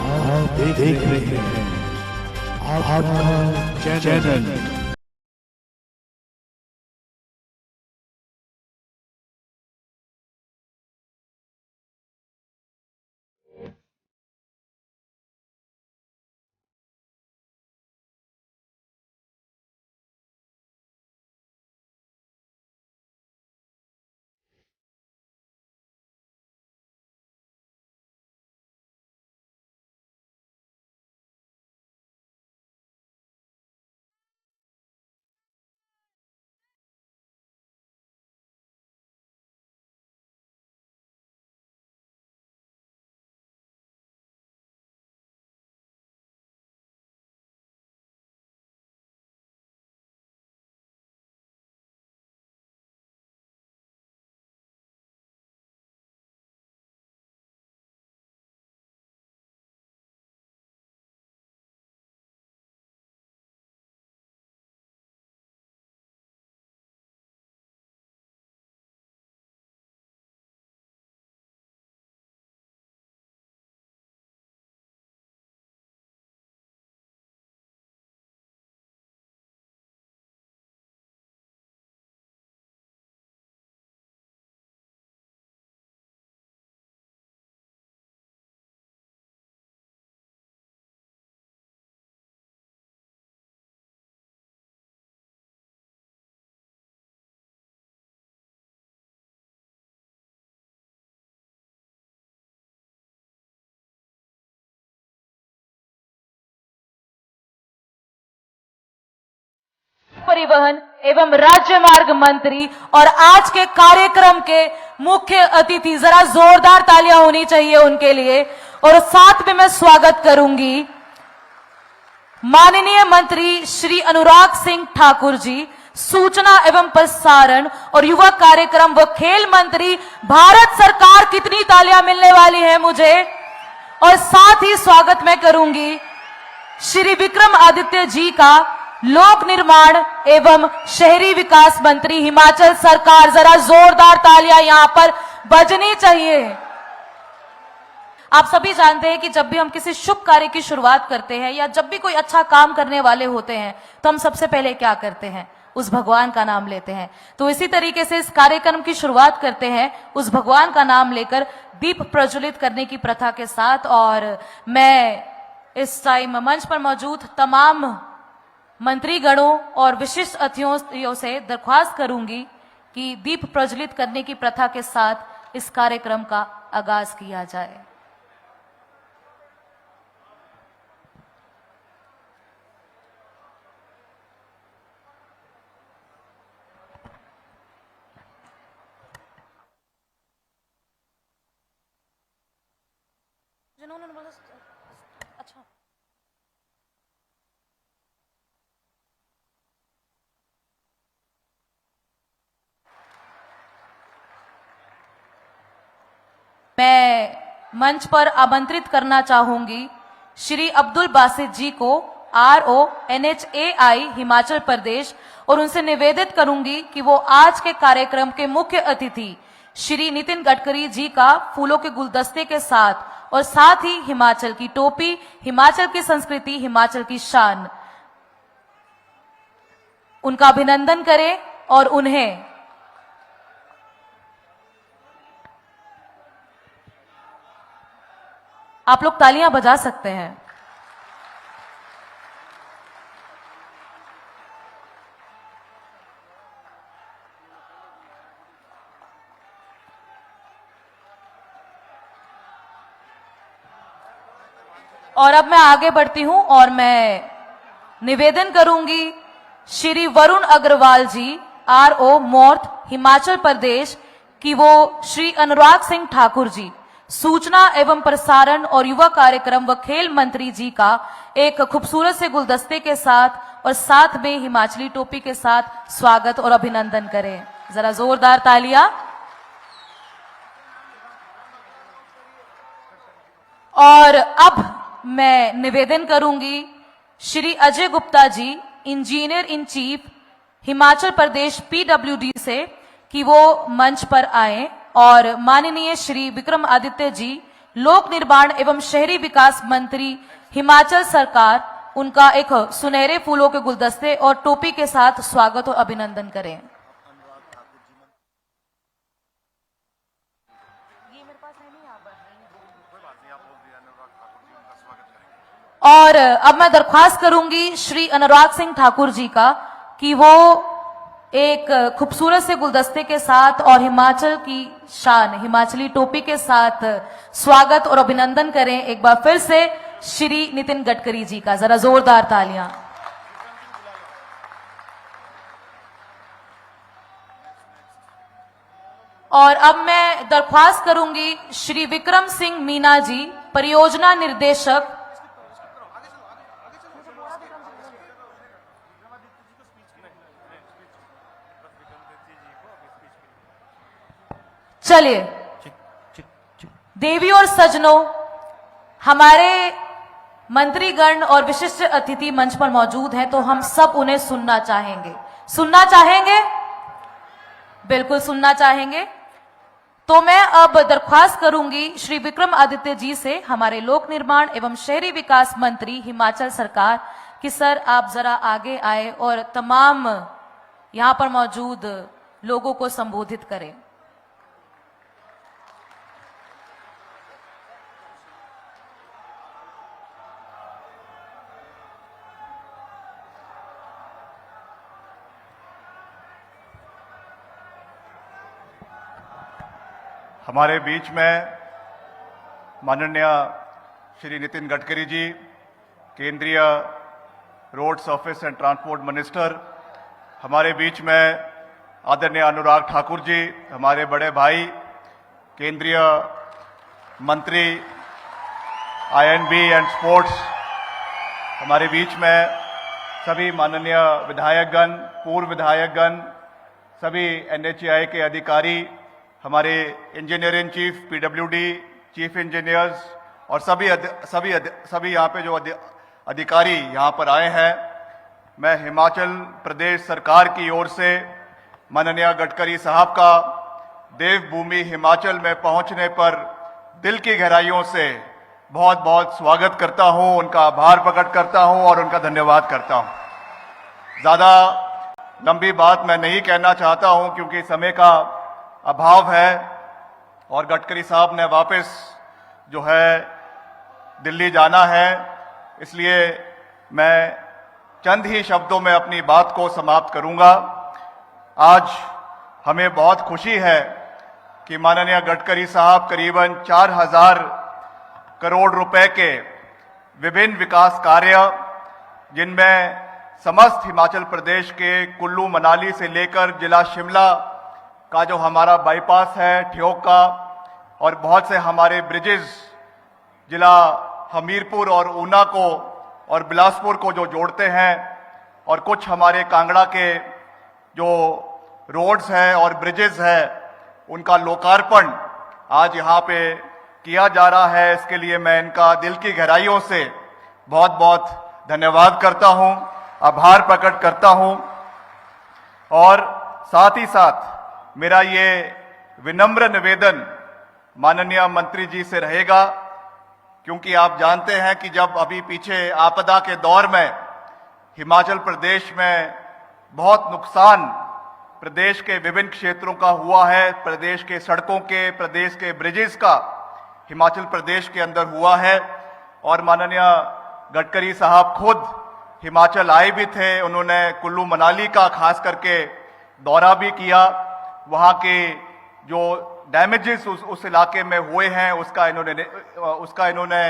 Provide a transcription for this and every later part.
आप देख रहे हैं आपका चैनल। परिवहन एवं राज्य मार्ग मंत्री और आज के कार्यक्रम के मुख्य अतिथि, जरा जोरदार तालियां होनी चाहिए उनके लिए। और साथ में मैं स्वागत करूंगी माननीय मंत्री श्री अनुराग सिंह ठाकुर जी, सूचना एवं प्रसारण और युवा कार्यक्रम व खेल मंत्री। भारत सरकार, कितनी तालियां मिलने वाली है मुझे। और साथ ही स्वागत मैं करूंगी श्री विक्रम आदित्य जी का, लोक निर्माण एवं शहरी विकास मंत्री, हिमाचल सरकार। जरा जोरदार तालियां यहां पर बजनी चाहिए। आप सभी जानते हैं कि जब भी हम किसी शुभ कार्य की शुरुआत करते हैं या जब भी कोई अच्छा काम करने वाले होते हैं तो हम सबसे पहले क्या करते हैं? उस भगवान का नाम लेते हैं। तो इसी तरीके से इस कार्यक्रम की शुरुआत करते हैं उस भगवान का नाम लेकर, दीप प्रज्वलित करने की प्रथा के साथ। और मैं इस टाइम मंच पर मौजूद तमाम मंत्रीगणों और विशिष्ट अतिथियों से दरख्वास्त करूंगी कि दीप प्रज्वलित करने की प्रथा के साथ इस कार्यक्रम का आगाज किया जाए। जिन्होंने बोला अच्छा, मैं मंच पर आमंत्रित करना चाहूंगी श्री अब्दुल बासित जी को, RO NHAI हिमाचल प्रदेश, और उनसे निवेदित करूंगी कि वो आज के कार्यक्रम के मुख्य अतिथि श्री नितिन गडकरी जी का फूलों के गुलदस्ते के साथ और साथ ही हिमाचल की टोपी, हिमाचल की संस्कृति, हिमाचल की शान, उनका अभिनंदन करें और उन्हें आप लोग तालियां बजा सकते हैं। और अब मैं आगे बढ़ती हूं और मैं निवेदन करूंगी श्री वरुण अग्रवाल जी, RO मॉर्थ हिमाचल प्रदेश, कि वो श्री अनुराग सिंह ठाकुर जी, सूचना एवं प्रसारण और युवा कार्यक्रम व खेल मंत्री जी का एक खूबसूरत से गुलदस्ते के साथ और साथ में हिमाचली टोपी के साथ स्वागत और अभिनंदन करें। जरा जोरदार तालियां। और अब मैं निवेदन करूंगी Shri Ajay Gupta ji, engineer in chief Himachal Pradesh PWD से, कि वो मंच पर आए। और माननीय श्री विक्रम आदित्य जी, लोक निर्माण एवं शहरी विकास मंत्री हिमाचल सरकार उनका एक सुनहरे फूलों के गुलदस्ते और टोपी के साथ स्वागत और अभिनंदन करें। और अब मैं दरख्वास्त करूंगी श्री अनुराग सिंह ठाकुर जी का कि वो एक खूबसूरत से गुलदस्ते के साथ और हिमाचल की शान हिमाचली टोपी के साथ स्वागत और अभिनंदन करें एक बार फिर से श्री नितिन गडकरी जी का। जरा जोरदार तालियां। और अब मैं दरख्वास्त करूंगी श्री विक्रम सिंह मीना जी, परियोजना निर्देशक। चलिए देवी और सजनों, हमारे मंत्रीगण और विशिष्ट अतिथि मंच पर मौजूद हैं, तो हम सब उन्हें सुनना चाहेंगे। सुनना चाहेंगे? बिल्कुल सुनना चाहेंगे। तो मैं अब दरख्वास्त करूंगी श्री विक्रम आदित्य जी से, हमारे लोक निर्माण एवं शहरी विकास मंत्री हिमाचल सरकार, कि सर आप जरा आगे आए और तमाम यहां पर मौजूद लोगों को संबोधित करें। हमारे बीच में माननीय श्री नितिन गडकरी जी, केंद्रीय road surface and transport minister, हमारे बीच में आदरणीय अनुराग ठाकुर जी, हमारे बड़े भाई, केंद्रीय मंत्री आईएनबी एंड स्पोर्ट्स, हमारे बीच में सभी माननीय विधायकगण, पूर्व विधायकगण, सभी एनएचएआई के अधिकारी, हमारे engineer in chief, PWD chief engineers और सभी यहाँ पे जो अधिकारी यहाँ पर आए हैं। मैं हिमाचल प्रदेश सरकार की ओर से माननीय गडकरी साहब का देवभूमि हिमाचल में पहुंचने पर दिल की गहराइयों से बहुत बहुत स्वागत करता हूं, उनका आभार प्रकट करता हूं और उनका धन्यवाद करता हूं। ज़्यादा लंबी बात मैं नहीं कहना चाहता हूं क्योंकि समय का अभाव है और गडकरी साहब ने वापस जो है दिल्ली जाना है, इसलिए मैं चंद ही शब्दों में अपनी बात को समाप्त करूंगा। आज हमें बहुत खुशी है कि माननीय गडकरी साहब करीबन 4000 करोड़ रुपए के विभिन्न विकास कार्य, जिनमें समस्त हिमाचल प्रदेश के कुल्लू मनाली से लेकर जिला शिमला का जो हमारा बाईपास है ठियोग का, और बहुत से हमारे ब्रिजेस जिला हमीरपुर और ऊना को और बिलासपुर को जो जोड़ते हैं, और कुछ हमारे कांगड़ा के जो रोड्स हैं और ब्रिजेस हैं, उनका लोकार्पण आज यहाँ पे किया जा रहा है। इसके लिए मैं इनका दिल की गहराइयों से बहुत बहुत धन्यवाद करता हूँ, आभार प्रकट करता हूँ। और साथ ही साथ मेरा ये विनम्र निवेदन माननीय मंत्री जी से रहेगा, क्योंकि आप जानते हैं कि जब अभी पीछे आपदा के दौर में हिमाचल प्रदेश में बहुत नुकसान प्रदेश के विभिन्न क्षेत्रों का हुआ है, प्रदेश के सड़कों के, प्रदेश के ब्रिजेस का हिमाचल प्रदेश के अंदर हुआ है, और माननीय गडकरी साहब खुद हिमाचल आए भी थे। उन्होंने कुल्लू मनाली का खास करके दौरा भी किया, वहाँ के जो डैमेजेस उस इलाके में हुए हैं उसका इन्होंने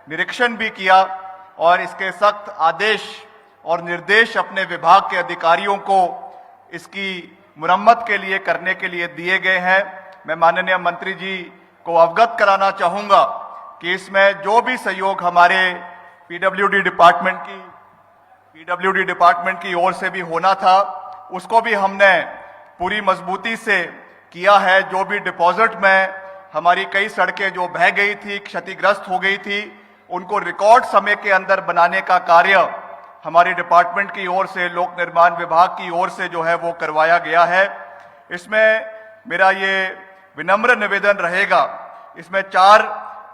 निरीक्षण भी किया, और इसके सख्त आदेश और निर्देश अपने विभाग के अधिकारियों को इसकी मुरम्मत के लिए करने के लिए दिए गए हैं। मैं माननीय मंत्री जी को अवगत कराना चाहूँगा कि इसमें जो भी सहयोग हमारे पीडब्ल्यूडी डिपार्टमेंट की ओर से भी होना था, उसको भी हमने पूरी मजबूती से किया है। जो भी डिपॉजिट में हमारी कई सड़कें जो बह गई थी, क्षतिग्रस्त हो गई थी, उनको रिकॉर्ड समय के अंदर बनाने का कार्य हमारी डिपार्टमेंट की ओर से, लोक निर्माण विभाग की ओर से जो है वो करवाया गया है। इसमें मेरा ये विनम्र निवेदन रहेगा, इसमें 4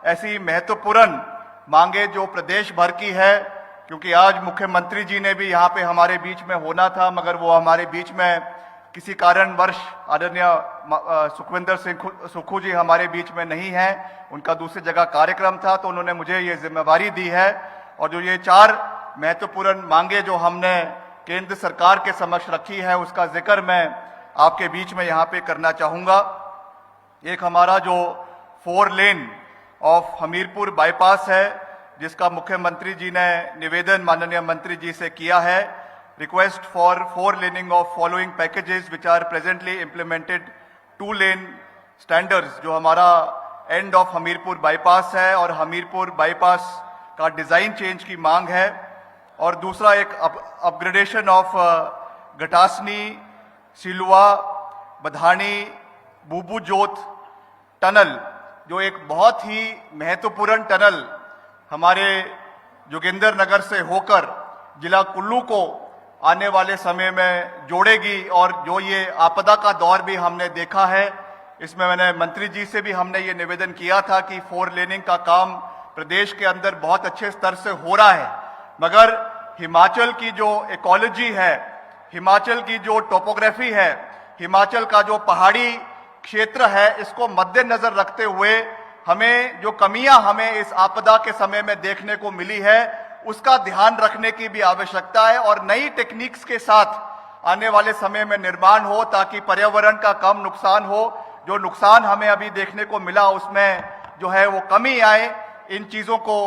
ऐसी महत्वपूर्ण मांगे जो प्रदेश भर की है, क्योंकि आज मुख्यमंत्री जी ने भी यहाँ पे हमारे बीच में होना था, मगर वो हमारे बीच में किसी कारणवश आदरणीय सुखविंदर सिंह सुक्खू जी हमारे बीच में नहीं है, उनका दूसरी जगह कार्यक्रम था, तो उन्होंने मुझे ये जिम्मेवारी दी है। और जो ये 4 महत्वपूर्ण मांगे जो हमने केंद्र सरकार के समक्ष रखी है, उसका जिक्र मैं आपके बीच में यहाँ पे करना चाहूँगा। एक हमारा जो 4 लेन ऑफ हमीरपुर बाईपास है, जिसका मुख्यमंत्री जी ने निवेदन माननीय मंत्री जी से किया है, request for 4 laning of following packages which are presently implemented 2 lane standards, जो हमारा एंड ऑफ हमीरपुर बाईपास है और हमीरपुर बाईपास का डिजाइन चेंज की मांग है। और दूसरा एक अपग्रेडेशन ऑफ गटासनी सिलुआ बधानी बूबू जोत टनल, जो एक बहुत ही महत्वपूर्ण टनल हमारे जोगिंदर नगर से होकर जिला कुल्लू को आने वाले समय में जोड़ेगी। और जो ये आपदा का दौर भी हमने देखा है, इसमें मैंने मंत्री जी से भी हमने ये निवेदन किया था कि 4 लेनिंग का काम प्रदेश के अंदर बहुत अच्छे स्तर से हो रहा है, मगर हिमाचल की जो इकोलॉजी है, हिमाचल की जो टोपोग्राफी है, हिमाचल का जो पहाड़ी क्षेत्र है, इसको मद्देनजर रखते हुए हमें जो कमियां हमें इस आपदा के समय में देखने को मिली है, उसका ध्यान रखने की भी आवश्यकता है और नई टेक्निक्स के साथ आने वाले समय में निर्माण हो, ताकि पर्यावरण का कम नुकसान हो। जो नुकसान हमें अभी देखने को मिला उसमें जो है वो कमी आए, इन चीजों को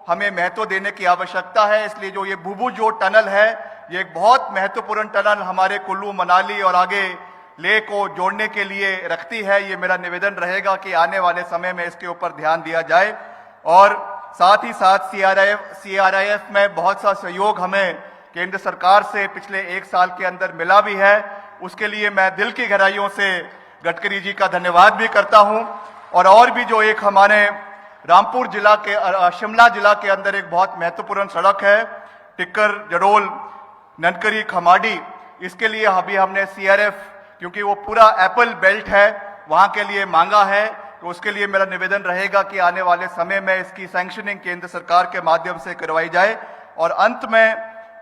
हमें महत्व देने की आवश्यकता है। इसलिए जो ये बूबू जोत टनल है, ये एक बहुत महत्वपूर्ण टनल हमारे कुल्लू मनाली और आगे लेह को जोड़ने के लिए रखती है। ये मेरा निवेदन रहेगा कि आने वाले समय में इसके ऊपर ध्यान दिया जाए। और साथ ही साथ सीआरआईएफ में बहुत सा सहयोग हमें केंद्र सरकार से पिछले 1 साल के अंदर मिला भी है, उसके लिए मैं दिल की गहराइयों से गडकरी जी का धन्यवाद भी करता हूं। और भी जो एक हमारे रामपुर जिला के शिमला जिला के अंदर एक बहुत महत्वपूर्ण सड़क है, टिक्कर जडोल ननकरी खमाडी, इसके लिए अभी हमने सीआरएफ, क्योंकि वो पूरा एप्पल बेल्ट है, वहां के लिए मांगा है, तो उसके लिए मेरा निवेदन रहेगा कि आने वाले समय में इसकी सैंक्शनिंग केंद्र सरकार के माध्यम से करवाई जाए। और अंत में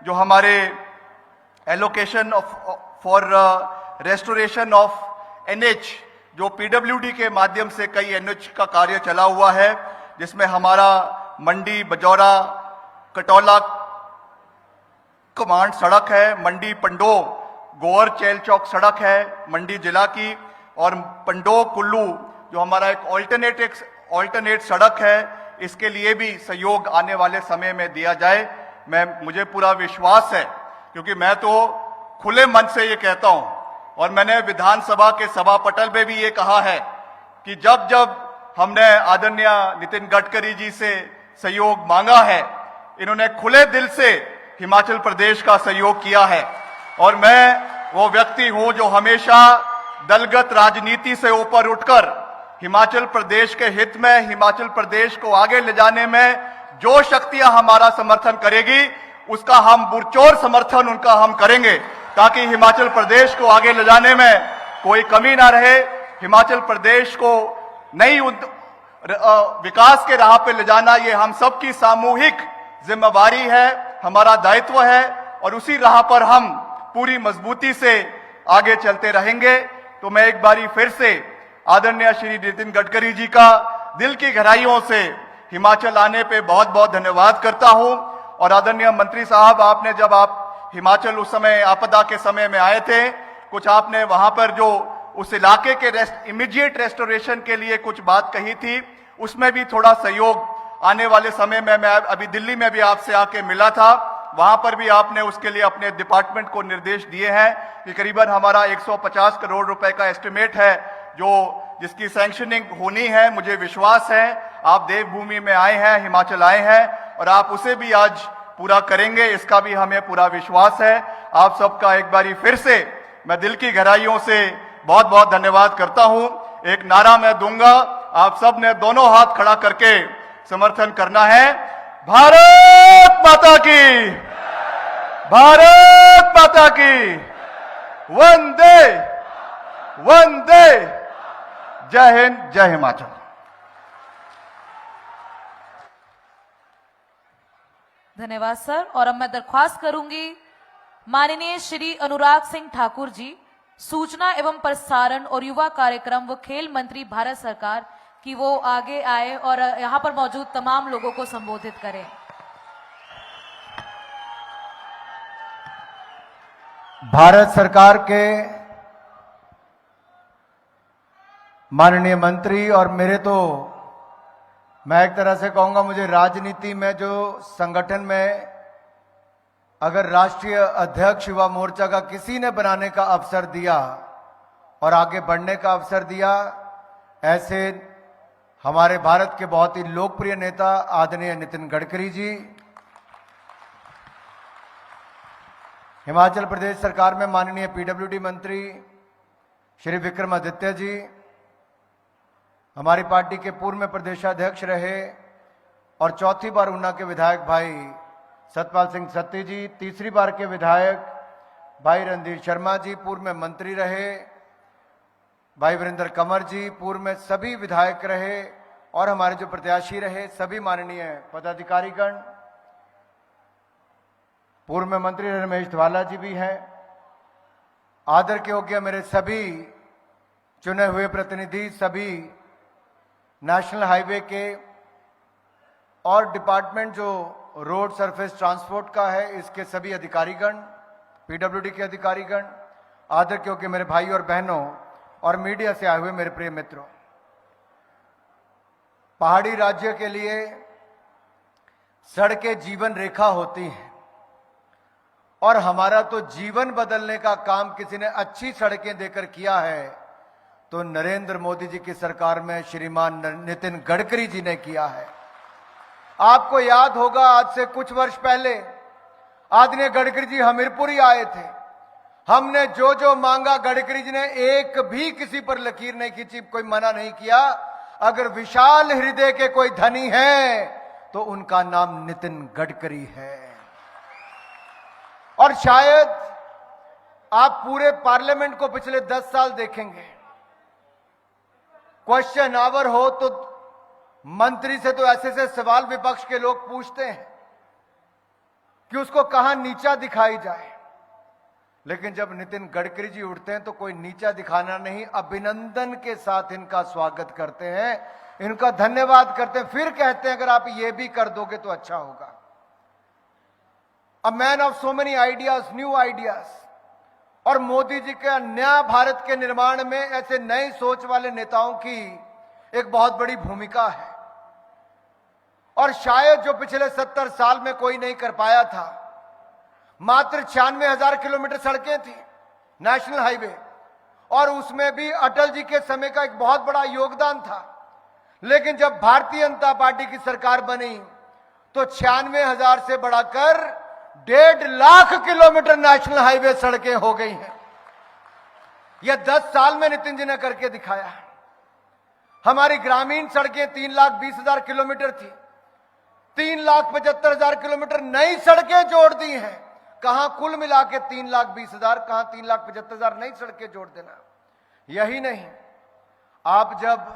जो हमारे allocation for restoration of NH, जो पीडब्ल्यूडी के माध्यम से कई एनएच का कार्य चला हुआ है, जिसमें हमारा मंडी बजौरा कटौला कमांड सड़क है, मंडी पंडो गोवर चेल चौक सड़क है मंडी जिला की, और पंडो कुल्लू जो हमारा एक ऑल्टरनेट सड़क है, इसके लिए भी सहयोग आने वाले समय में दिया जाए। मुझे पूरा विश्वास है, क्योंकि मैं तो खुले मन से ये कहता हूं, और मैंने विधानसभा के सभा पटल में भी ये कहा है कि जब जब हमने आदरणीय नितिन गडकरी जी से सहयोग मांगा है, इन्होंने खुले दिल से हिमाचल प्रदेश का सहयोग किया है। और मैं वो व्यक्ति हूं जो हमेशा दलगत राजनीति से ऊपर उठकर हिमाचल प्रदेश के हित में, हिमाचल प्रदेश को आगे ले जाने में जो शक्तियां हमारा समर्थन करेगी, उसका हम पुरजोर समर्थन उनका हम करेंगे, ताकि हिमाचल प्रदेश को आगे ले जाने में कोई कमी ना रहे। हिमाचल प्रदेश को नई विकास के राह पे ले जाना, ये हम सबकी सामूहिक जिम्मेवारी है, हमारा दायित्व है, और उसी राह पर हम पूरी मजबूती से आगे चलते रहेंगे। तो मैं एक बारी फिर से आदरणीय श्री नितिन गडकरी जी का दिल की गहराइयों से हिमाचल आने पे बहुत बहुत धन्यवाद करता हूं। और आदरणीय मंत्री साहब, आपने जब आप हिमाचल उस समय आपदा के समय में आए थे, कुछ आपने वहां पर जो उस इलाके के इमीडिएट रेस्टोरेशन के लिए कुछ बात कही थी, उसमें भी थोड़ा सहयोग आने वाले समय में, मैं अभी दिल्ली में भी आपसे आके मिला था, वहां पर भी आपने उसके लिए अपने डिपार्टमेंट को निर्देश दिए हैं कि करीबन हमारा 150 करोड़ रुपए का एस्टिमेट है जिसकी सैंक्शनिंग होनी है। मुझे विश्वास है आप देवभूमि में आए हैं, हिमाचल आए हैं, और आप उसे भी आज पूरा करेंगे, इसका भी हमें पूरा विश्वास है। आप सबका एक बारी फिर से मैं दिल की गहराइयों से बहुत बहुत धन्यवाद करता हूं। एक नारा मैं दूंगा, आप सब ने दोनों हाथ खड़ा करके समर्थन करना है। भारत माता की, भारत माता की, वंदे वंदे, जय हिंद, जय हिमाचल। धन्यवाद सर। और अब मैं दरख्वास्त करूंगी माननीय श्री अनुराग सिंह ठाकुर जी, सूचना एवं प्रसारण और युवा कार्यक्रम व खेल मंत्री भारत सरकार, कि वो आगे आए और यहां पर मौजूद तमाम लोगों को संबोधित करें। भारत सरकार के माननीय मंत्री, और मेरे तो मैं एक तरह से कहूंगा, मुझे राजनीति में जो संगठन में अगर राष्ट्रीय अध्यक्ष युवा मोर्चा का किसी ने बनाने का अवसर दिया और आगे बढ़ने का अवसर दिया, ऐसे हमारे भारत के बहुत ही लोकप्रिय नेता आदरणीय नितिन गडकरी जी, हिमाचल प्रदेश सरकार में माननीय पीडब्ल्यूडी मंत्री श्री विक्रमादित्य जी, हमारी पार्टी के पूर्व में प्रदेशाध्यक्ष रहे और चौथी बार ऊना के विधायक भाई सतपाल सिंह सत्ती जी, तीसरी बार के विधायक भाई रणधीर शर्मा जी, पूर्व में मंत्री रहे भाई वीरेंद्र कंवर जी, पूर्व में सभी विधायक रहे, और हमारे जो प्रत्याशी रहे सभी माननीय पदाधिकारीगण, पूर्व में मंत्री रमेश धवाला जी भी हैं, आदर के योग्य मेरे सभी चुने हुए प्रतिनिधि, सभी नेशनल हाईवे के और डिपार्टमेंट जो रोड सरफेस ट्रांसपोर्ट का है इसके सभी अधिकारीगण, पीडब्ल्यूडी के अधिकारीगण, आदर के योग्य मेरे भाई और बहनों और मीडिया से आए हुए मेरे प्रिय मित्रों, पहाड़ी राज्य के लिए सड़कें जीवन रेखा होती हैं और हमारा तो जीवन बदलने का काम किसी ने अच्छी सड़कें देकर किया है तो नरेंद्र मोदी जी की सरकार में श्रीमान नितिन गडकरी जी ने किया है। आपको याद होगा आज से कुछ वर्ष पहले आदरणीय गडकरी जी हमीरपुर ही आए थे। हमने जो जो मांगा गडकरी जी ने एक भी किसी पर लकीर नहीं खींची, कोई मना नहीं किया। अगर विशाल हृदय के कोई धनी है तो उनका नाम नितिन गडकरी है। और शायद आप पूरे पार्लियामेंट को पिछले 10 साल देखेंगे, क्वेश्चन आवर हो तो मंत्री से तो ऐसे ऐसे सवाल विपक्ष के लोग पूछते हैं कि उसको कहां नीचा दिखाई जाए, लेकिन जब नितिन गडकरी जी उठते हैं तो कोई नीचा दिखाना नहीं, अभिनंदन के साथ इनका स्वागत करते हैं, इनका धन्यवाद करते हैं, फिर कहते हैं अगर आप ये भी कर दोगे तो अच्छा होगा। A man of so many ideas, new ideas, और मोदी जी के नया भारत के निर्माण में ऐसे नई सोच वाले नेताओं की एक बहुत बड़ी भूमिका है। और शायद जो पिछले 70 साल में कोई नहीं कर पाया था, मात्र 96,000 किलोमीटर सड़कें थी नेशनल हाईवे, और उसमें भी अटल जी के समय का एक बहुत बड़ा योगदान था। लेकिन जब भारतीय जनता पार्टी की सरकार बनी तो 96,000 से बढ़ाकर 1.5 लाख किलोमीटर नेशनल हाईवे सड़कें हो गई हैं। यह 10 साल में नितिन जी ने करके दिखाया। हमारी ग्रामीण सड़कें 3,20,000 किलोमीटर थी, 3,75,000 किलोमीटर नई सड़कें जोड़ दी हैं। कहां कुल मिला के 3,20,000, कहां 3,75,000 नई सड़कें जोड़ देना। यही नहीं, आप जब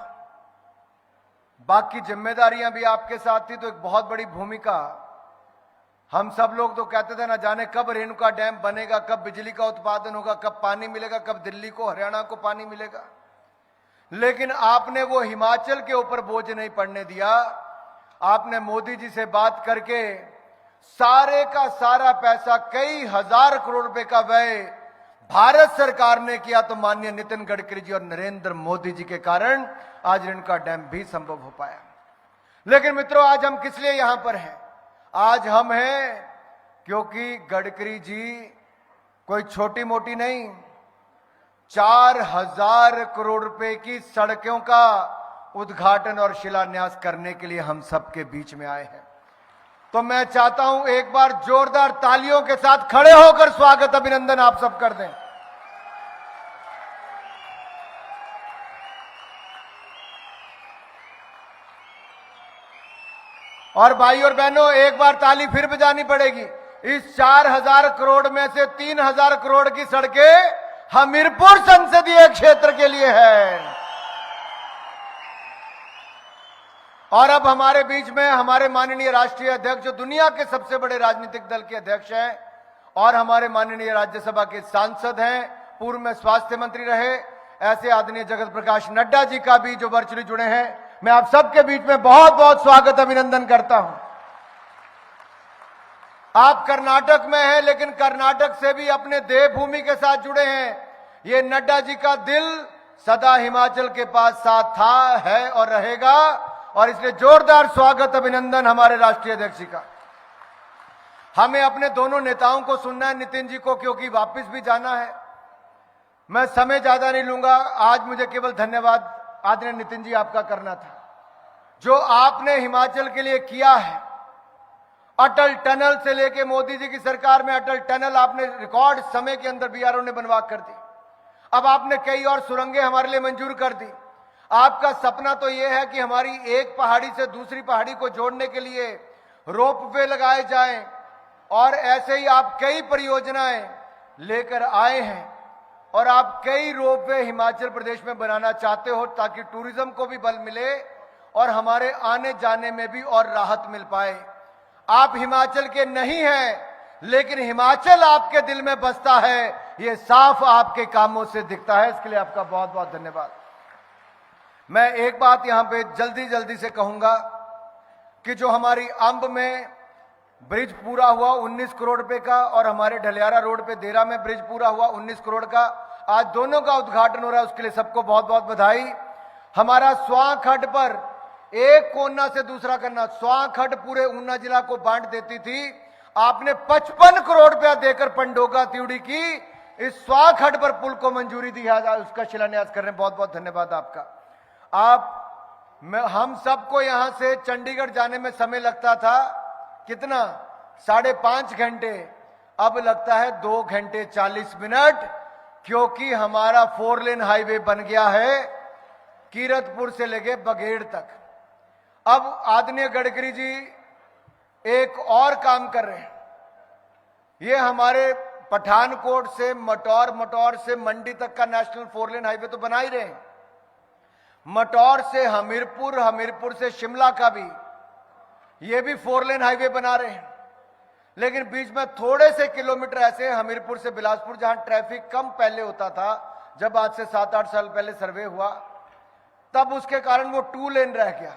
बाकी जिम्मेदारियां भी आपके साथ थी तो एक बहुत बड़ी भूमिका, हम सब लोग तो कहते थे ना जाने कब रेणुका डैम बनेगा, कब बिजली का उत्पादन होगा, कब पानी मिलेगा, कब दिल्ली को हरियाणा को पानी मिलेगा, लेकिन आपने वो हिमाचल के ऊपर बोझ नहीं पड़ने दिया। आपने मोदी जी से बात करके सारे का सारा पैसा, कई हजार करोड़ रुपए का व्यय भारत सरकार ने किया, तो माननीय नितिन गडकरी जी और नरेंद्र मोदी जी के कारण आज रेणुका डैम भी संभव हो पाया। लेकिन मित्रों, आज हम किस लिए यहां पर हैं? आज हम हैं क्योंकि गडकरी जी कोई छोटी मोटी नहीं, 4,000 करोड़ रुपए की सड़कों का उद्घाटन और शिलान्यास करने के लिए हम सबके बीच में आए हैं। तो मैं चाहता हूं एक बार जोरदार तालियों के साथ खड़े होकर स्वागत, अभिनंदन आप सब कर दें। और भाई और बहनों, एक बार ताली फिर बजानी पड़ेगी। इस 4,000 करोड़ में से 3,000 करोड़ की सड़कें हमीरपुर संसदीय क्षेत्र के लिए है। और अब हमारे बीच में हमारे माननीय राष्ट्रीय अध्यक्ष, जो दुनिया के सबसे बड़े राजनीतिक दल के अध्यक्ष हैं और हमारे माननीय राज्यसभा के सांसद हैं, पूर्व में स्वास्थ्य मंत्री रहे, ऐसे आदरणीय जगत प्रकाश नड्डा जी का भी जो वर्चुअली जुड़े हैं, मैं आप सबके बीच में बहुत बहुत स्वागत अभिनंदन करता हूं। आप कर्नाटक में हैं, लेकिन कर्नाटक से भी अपने देवभूमि के साथ जुड़े हैं। ये नड्डा जी का दिल सदा हिमाचल के पास साथ था, है और रहेगा, और इसलिए जोरदार स्वागत अभिनंदन हमारे राष्ट्रीय अध्यक्ष जी का। हमें अपने दोनों नेताओं को सुनना है, नितिन जी को, क्योंकि वापस भी जाना है। मैं समय ज्यादा नहीं लूंगा, आज मुझे केवल धन्यवाद आदरणीय नितिन जी आपका करना था। जो आपने हिमाचल के लिए किया है, अटल टनल से लेके मोदी जी की सरकार में अटल टनल आपने रिकॉर्ड समय के अंदर बीआरओ ने बनवा कर दी। अब आपने कई और सुरंगें हमारे लिए मंजूर कर दी। आपका सपना तो यह है कि हमारी एक पहाड़ी से दूसरी पहाड़ी को जोड़ने के लिए रोपवे लगाए जाएं, और ऐसे ही आप कई परियोजनाएं लेकर आए हैं, और आप कई रोपवे हिमाचल प्रदेश में बनाना चाहते हो ताकि टूरिज्म को भी बल मिले और हमारे आने जाने में भी और राहत मिल पाए। आप हिमाचल के नहीं हैं, लेकिन हिमाचल आपके दिल में बसता है, ये साफ आपके कामों से दिखता है। इसके लिए आपका बहुत बहुत धन्यवाद। मैं एक बात यहां पे जल्दी से कहूंगा कि जो हमारी अंब में ब्रिज पूरा हुआ 19 करोड़ रुपए का, और हमारे ढलियारा रोड पे देरा में ब्रिज पूरा हुआ 19 करोड़ का, आज दोनों का उद्घाटन हो रहा है, उसके लिए सबको बहुत बहुत बधाई। हमारा स्वाखड पर एक कोना से दूसरा करना, स्वाखड पूरे ऊना जिला को बांट देती थी, आपने 55 करोड़ रुपया देकर पंडोगा त्यूड़ी की इस स्वाखड पर पुल को मंजूरी दी है, उसका शिलान्यास कर रहे हैं। बहुत बहुत धन्यवाद आपका। हम सबको यहां से चंडीगढ़ जाने में समय लगता था कितना, 5.5 घंटे, अब लगता है 2 घंटे 40 मिनट, क्योंकि हमारा 4 लेन हाईवे बन गया है कीरतपुर से लेके बघेड़ तक। अब आदरणीय गडकरी जी एक और काम कर रहे हैं, ये हमारे पठानकोट से मटौर से मंडी तक का नेशनल 4 लेन हाईवे तो बना ही रहे हैं, मटौर से हमीरपुर से शिमला का भी ये भी 4 लेन हाईवे बना रहे हैं। लेकिन बीच में थोड़े से किलोमीटर ऐसे हमीरपुर से बिलासपुर, जहां ट्रैफिक कम पहले होता था, जब आज से 7-8 साल पहले सर्वे हुआ, तब उसके कारण वो 2 लेन रह गया।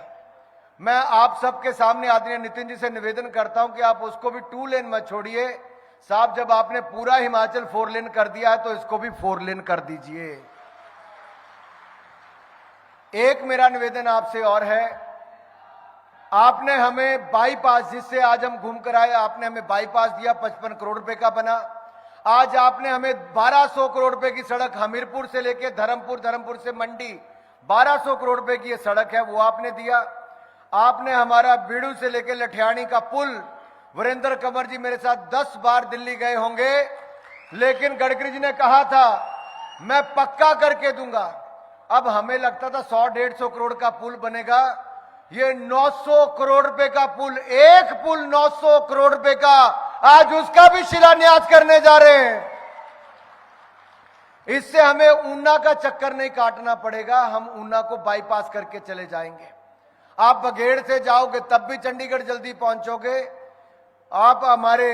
मैं आप सबके सामने आदरणीय नितिन जी से निवेदन करता हूं कि आप उसको भी 2 लेन मत छोड़िए साहब। जब आपने पूरा हिमाचल 4 लेन कर दिया है, तो इसको भी 4 लेन कर दीजिए। एक मेरा निवेदन आपसे और है, आपने हमें बाईपास, जिससे आज हम घूम कर आए, आपने हमें बाईपास दिया, 55 करोड़ रुपए का बना। आज आपने हमें 1200 करोड़ रुपए की सड़क हमीरपुर से लेके धर्मपुर से मंडी 1200 करोड़ रुपए की ये सड़क है, वो आपने दिया। आपने हमारा बीड़ू से लेके लठियाणी का पुल, वीरेंद्र कंवर जी मेरे साथ 10 बार दिल्ली गए होंगे, लेकिन गडकरी जी ने कहा था मैं पक्का करके दूंगा। अब हमें लगता था 100-150 करोड़ का पुल बनेगा, ये 900 करोड़ रुपए का पुल, एक पुल 900 करोड़ रुपए का, आज उसका भी शिलान्यास करने जा रहे हैं। इससे हमें ऊना का चक्कर नहीं काटना पड़ेगा, हम ऊना को बाईपास करके चले जाएंगे। आप बघेड़ से जाओगे तब भी चंडीगढ़ जल्दी पहुंचोगे, आप हमारे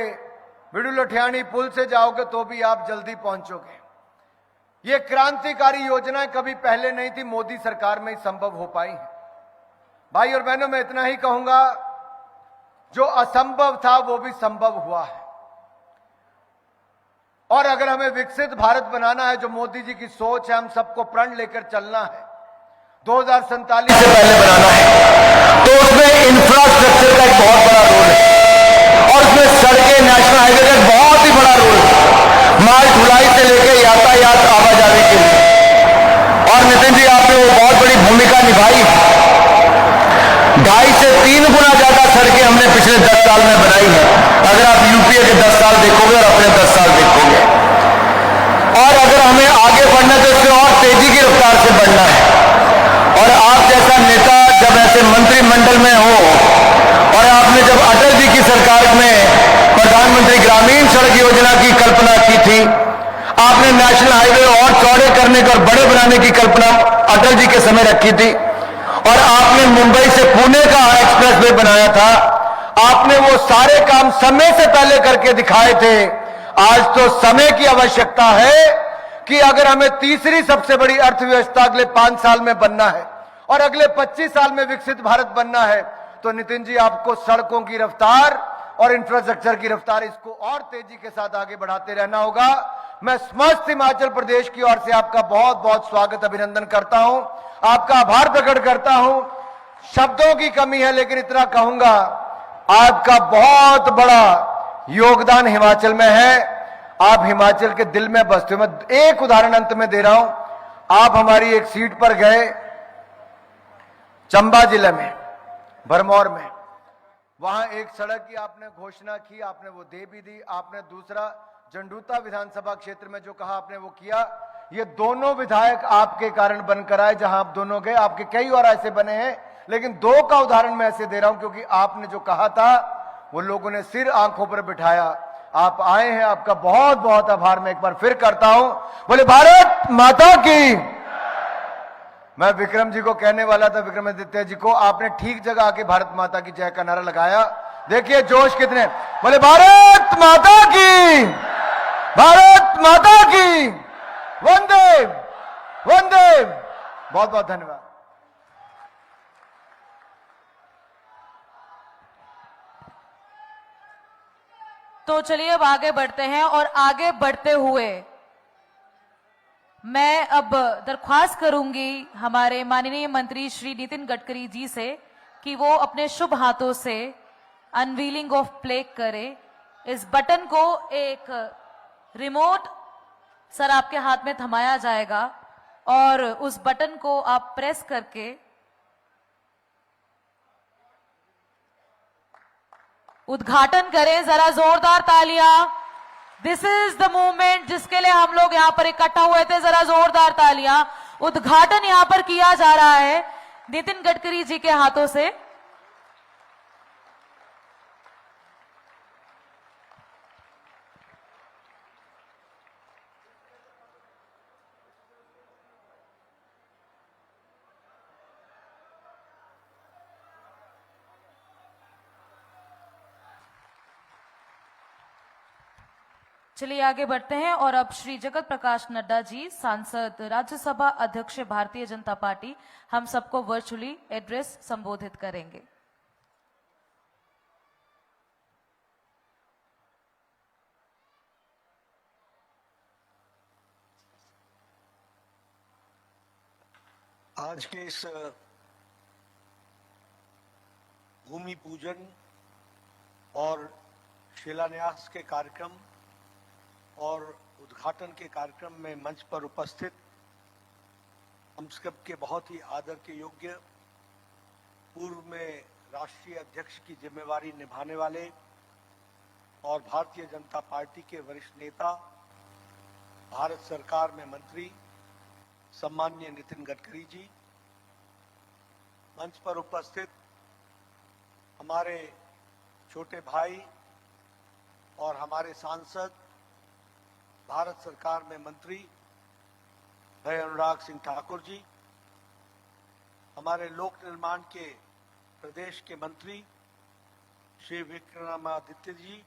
बिडू लठियाणी पुल से जाओगे तो भी आप जल्दी पहुंचोगे। ये क्रांतिकारी योजनाएं कभी पहले नहीं थी, मोदी सरकार में ही संभव हो पाई है। भाई और बहनों, मैं इतना ही कहूंगा, जो असंभव था वो भी संभव हुआ है, और अगर हमें विकसित भारत बनाना है, जो मोदी जी की सोच है, हम सबको प्रण लेकर चलना है, 2047 से पहले बनाना है, तो उसमें इंफ्रास्ट्रक्चर का एक बहुत बड़ा रोल है, और उसमें सड़कें, नेशनल हाईवे का एक बहुत ही बड़ा रोल है, माल ढुलाई से लेकर यातायात आवाजाही के लिए। और नितिन जी, आपने वो बहुत बड़ी भूमिका निभाई, 2.5 से 3 गुना ज्यादा सड़कें हमने पिछले 10 साल में बनाई है, अगर आप यूपीए के 10 साल देखोगे और अपने 10 साल देखोगे। और अगर हमें आगे बढ़ना है तो इससे और तेजी की रफ्तार से बढ़ना है, और आप जैसा नेता जब ऐसे मंत्रिमंडल में हो, और आपने जब अटल जी की सरकार में प्रधानमंत्री ग्रामीण सड़क योजना की कल्पना की थी, आपने नेशनल हाईवे और चौड़े करने का और बड़े बनाने की कल्पना अटल जी के समय रखी थी, और आपने मुंबई से पुणे का एक्सप्रेसवे बनाया था, आपने वो सारे काम समय से पहले करके दिखाए थे। आज तो समय की आवश्यकता है कि अगर हमें तीसरी सबसे बड़ी अर्थव्यवस्था अगले 5 साल में बनना है और अगले 25 साल में विकसित भारत बनना है, तो नितिन जी आपको सड़कों की रफ्तार और इंफ्रास्ट्रक्चर की रफ्तार इसको और तेजी के साथ आगे बढ़ाते रहना होगा। मैं समस्त हिमाचल प्रदेश की ओर से आपका बहुत बहुत स्वागत अभिनंदन करता हूं, आपका आभार प्रकट करता हूं। शब्दों की कमी है, लेकिन इतना कहूंगा, आपका बहुत बड़ा योगदान हिमाचल में है। आप हिमाचल के दिल में बसते हो। मैं एक उदाहरण अंत में दे रहा हूं। आप हमारी एक सीट पर गए, चंबा जिले में, भरमौर में, वहां एक सड़क की आपने घोषणा की, आपने वो दे भी दी। आपने दूसरा जंडूता विधानसभा क्षेत्र में जो कहा आपने वो किया। ये दोनों विधायक आपके कारण बनकर आए, जहां आप दोनों गए। आपके कई और ऐसे बने हैं, लेकिन 2 का उदाहरण मैं ऐसे दे रहा हूं क्योंकि आपने जो कहा था वो लोगों ने सिर आंखों पर बिठाया। आप आए हैं, आपका बहुत बहुत आभार मैं एक बार फिर करता हूं। बोले भारत माता की। मैं विक्रम जी को कहने वाला था, विक्रमादित्य जी को, आपने ठीक जगह आके भारत माता की जय का नारा लगाया। देखिए जोश कितने। बोले भारत माता की, भारत माता की, वंदे वंदे। बहुत बहुत धन्यवाद। तो चलिए अब आगे बढ़ते हैं, और आगे बढ़ते हुए मैं अब दरख्वास्त करूंगी हमारे माननीय मंत्री श्री नितिन गडकरी जी से कि वो अपने शुभ हाथों से अनवीलिंग ऑफ प्लेग करें। इस बटन को एक रिमोट सर आपके हाथ में थमाया जाएगा और उस बटन को आप प्रेस करके उद्घाटन करें। जरा जोरदार तालियां। दिस इज द मूवमेंट जिसके लिए हम लोग यहां पर इकट्ठा हुए थे। जरा जोरदार तालियां। उद्घाटन यहां पर किया जा रहा है नितिन गडकरी जी के हाथों से। चलिए आगे बढ़ते हैं और अब श्री जगत प्रकाश नड्डा जी, सांसद, राज्यसभा अध्यक्ष भारतीय जनता पार्टी, हम सबको वर्चुअली एड्रेस संबोधित करेंगे। आज के इस भूमि पूजन और शिलान्यास के कार्यक्रम और उद्घाटन के कार्यक्रम में मंच पर उपस्थित हम सब के बहुत ही आदर के योग्य पूर्व में राष्ट्रीय अध्यक्ष की जिम्मेवारी निभाने वाले और भारतीय जनता पार्टी के वरिष्ठ नेता, भारत सरकार में मंत्री सम्माननीय नितिन गडकरी जी, मंच पर उपस्थित हमारे छोटे भाई और हमारे सांसद, भारत सरकार में मंत्री भाई अनुराग सिंह ठाकुर जी, हमारे लोक निर्माण के प्रदेश के मंत्री श्री विक्रमादित्य जी,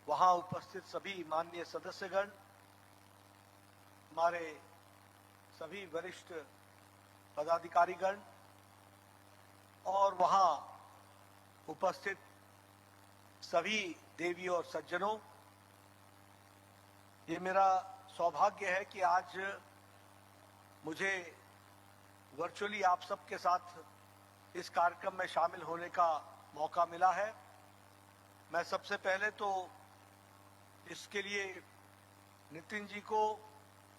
वहां उपस्थित सभी माननीय सदस्यगण, हमारे सभी वरिष्ठ पदाधिकारीगण और वहां उपस्थित सभी देवी और सज्जनों, ये मेरा सौभाग्य है कि आज मुझे वर्चुअली आप सबके साथ इस कार्यक्रम में शामिल होने का मौका मिला है। मैं सबसे पहले तो इसके लिए नितिन जी को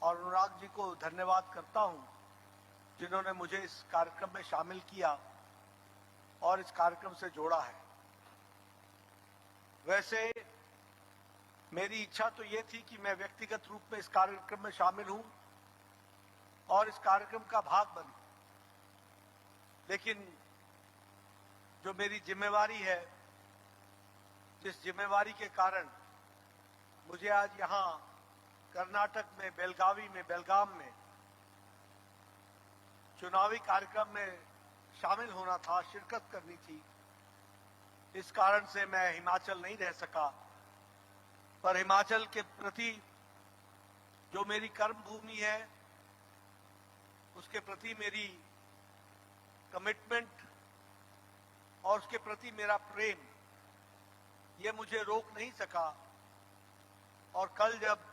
और अनुराग जी को धन्यवाद करता हूं, जिन्होंने मुझे इस कार्यक्रम में शामिल किया और इस कार्यक्रम से जोड़ा है। वैसे मेरी इच्छा तो ये थी कि मैं व्यक्तिगत रूप में इस कार्यक्रम में शामिल हूं और इस कार्यक्रम का भाग बनूं, लेकिन जो मेरी जिम्मेवारी है, जिस जिम्मेवारी के कारण मुझे आज यहां कर्नाटक में बेलगाम में चुनावी कार्यक्रम में शामिल होना था, शिरकत करनी थी। इस कारण से मैं हिमाचल नहीं रह सका, पर हिमाचल के प्रति जो मेरी कर्म भूमि है, उसके प्रति मेरी कमिटमेंट और उसके प्रति मेरा प्रेम, ये मुझे रोक नहीं सका। और कल जब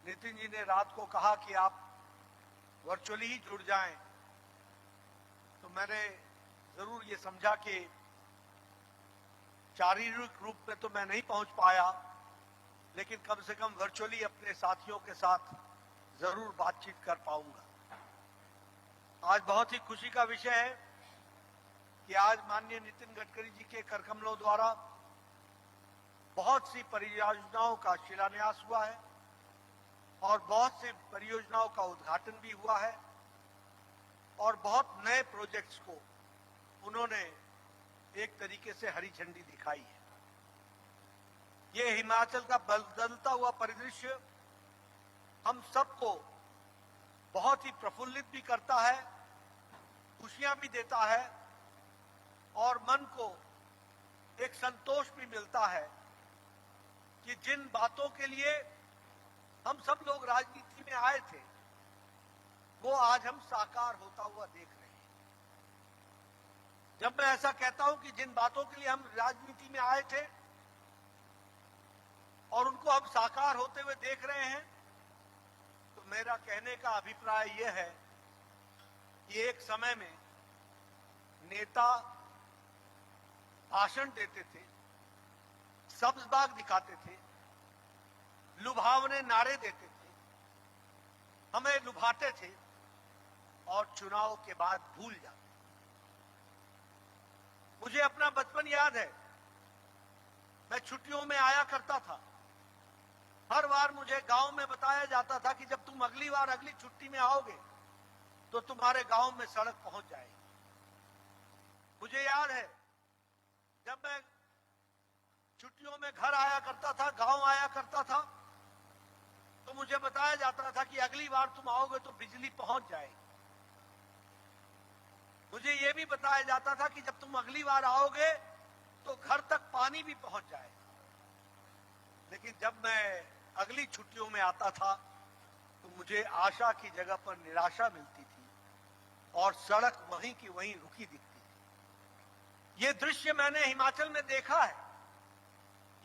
नितिन जी ने रात को कहा कि आप वर्चुअली ही जुड़ जाएं, तो मैंने जरूर ये समझा कि शारीरिक रूप में तो मैं नहीं पहुंच पाया, लेकिन कम से कम वर्चुअली अपने साथियों के साथ जरूर बातचीत कर पाऊंगा। आज बहुत ही खुशी का विषय है कि आज माननीय नितिन गडकरी जी के कर कमलों द्वारा बहुत सी परियोजनाओं का शिलान्यास हुआ है और बहुत सी परियोजनाओं का उद्घाटन भी हुआ है और बहुत नए प्रोजेक्ट्स को उन्होंने एक तरीके से हरी झंडी दिखाई है। ये हिमाचल का बदलता हुआ परिदृश्य हम सबको बहुत ही प्रफुल्लित भी करता है, खुशियां भी देता है और मन को एक संतोष भी मिलता है कि जिन बातों के लिए हम सब लोग राजनीति में आए थे, वो आज हम साकार होता हुआ देख रहे हैं। जब मैं ऐसा कहता हूं कि जिन बातों के लिए हम राजनीति में आए थे और उनको हम साकार होते हुए देख रहे हैं, तो मेरा कहने का अभिप्राय यह है कि एक समय में नेता भाषण देते थे, सब्ज बाग दिखाते थे, लुभावने नारे देते थे, हमें लुभाते थे और चुनाव के बाद भूल जाते। मुझे अपना बचपन याद है, मैं छुट्टियों में आया करता था। हर बार मुझे गांव में बताया जाता था कि जब तुम अगली बार अगली छुट्टी में आओगे तो तुम्हारे गांव में सड़क पहुंच जाएगी। मुझे याद है जब मैं छुट्टियों में घर आया करता था, गांव आया करता था, तो मुझे बताया जाता था कि अगली बार तुम आओगे तो बिजली पहुंच जाएगी। मुझे यह भी बताया जाता था कि जब तुम अगली बार आओगे तो घर तक पानी भी पहुंच जाएगा। लेकिन जब मैं अगली छुट्टियों में आता था तो मुझे आशा की जगह पर निराशा मिलती थी और सड़क वहीं की वहीं रुकी दिखती थी। ये दृश्य मैंने हिमाचल में देखा है,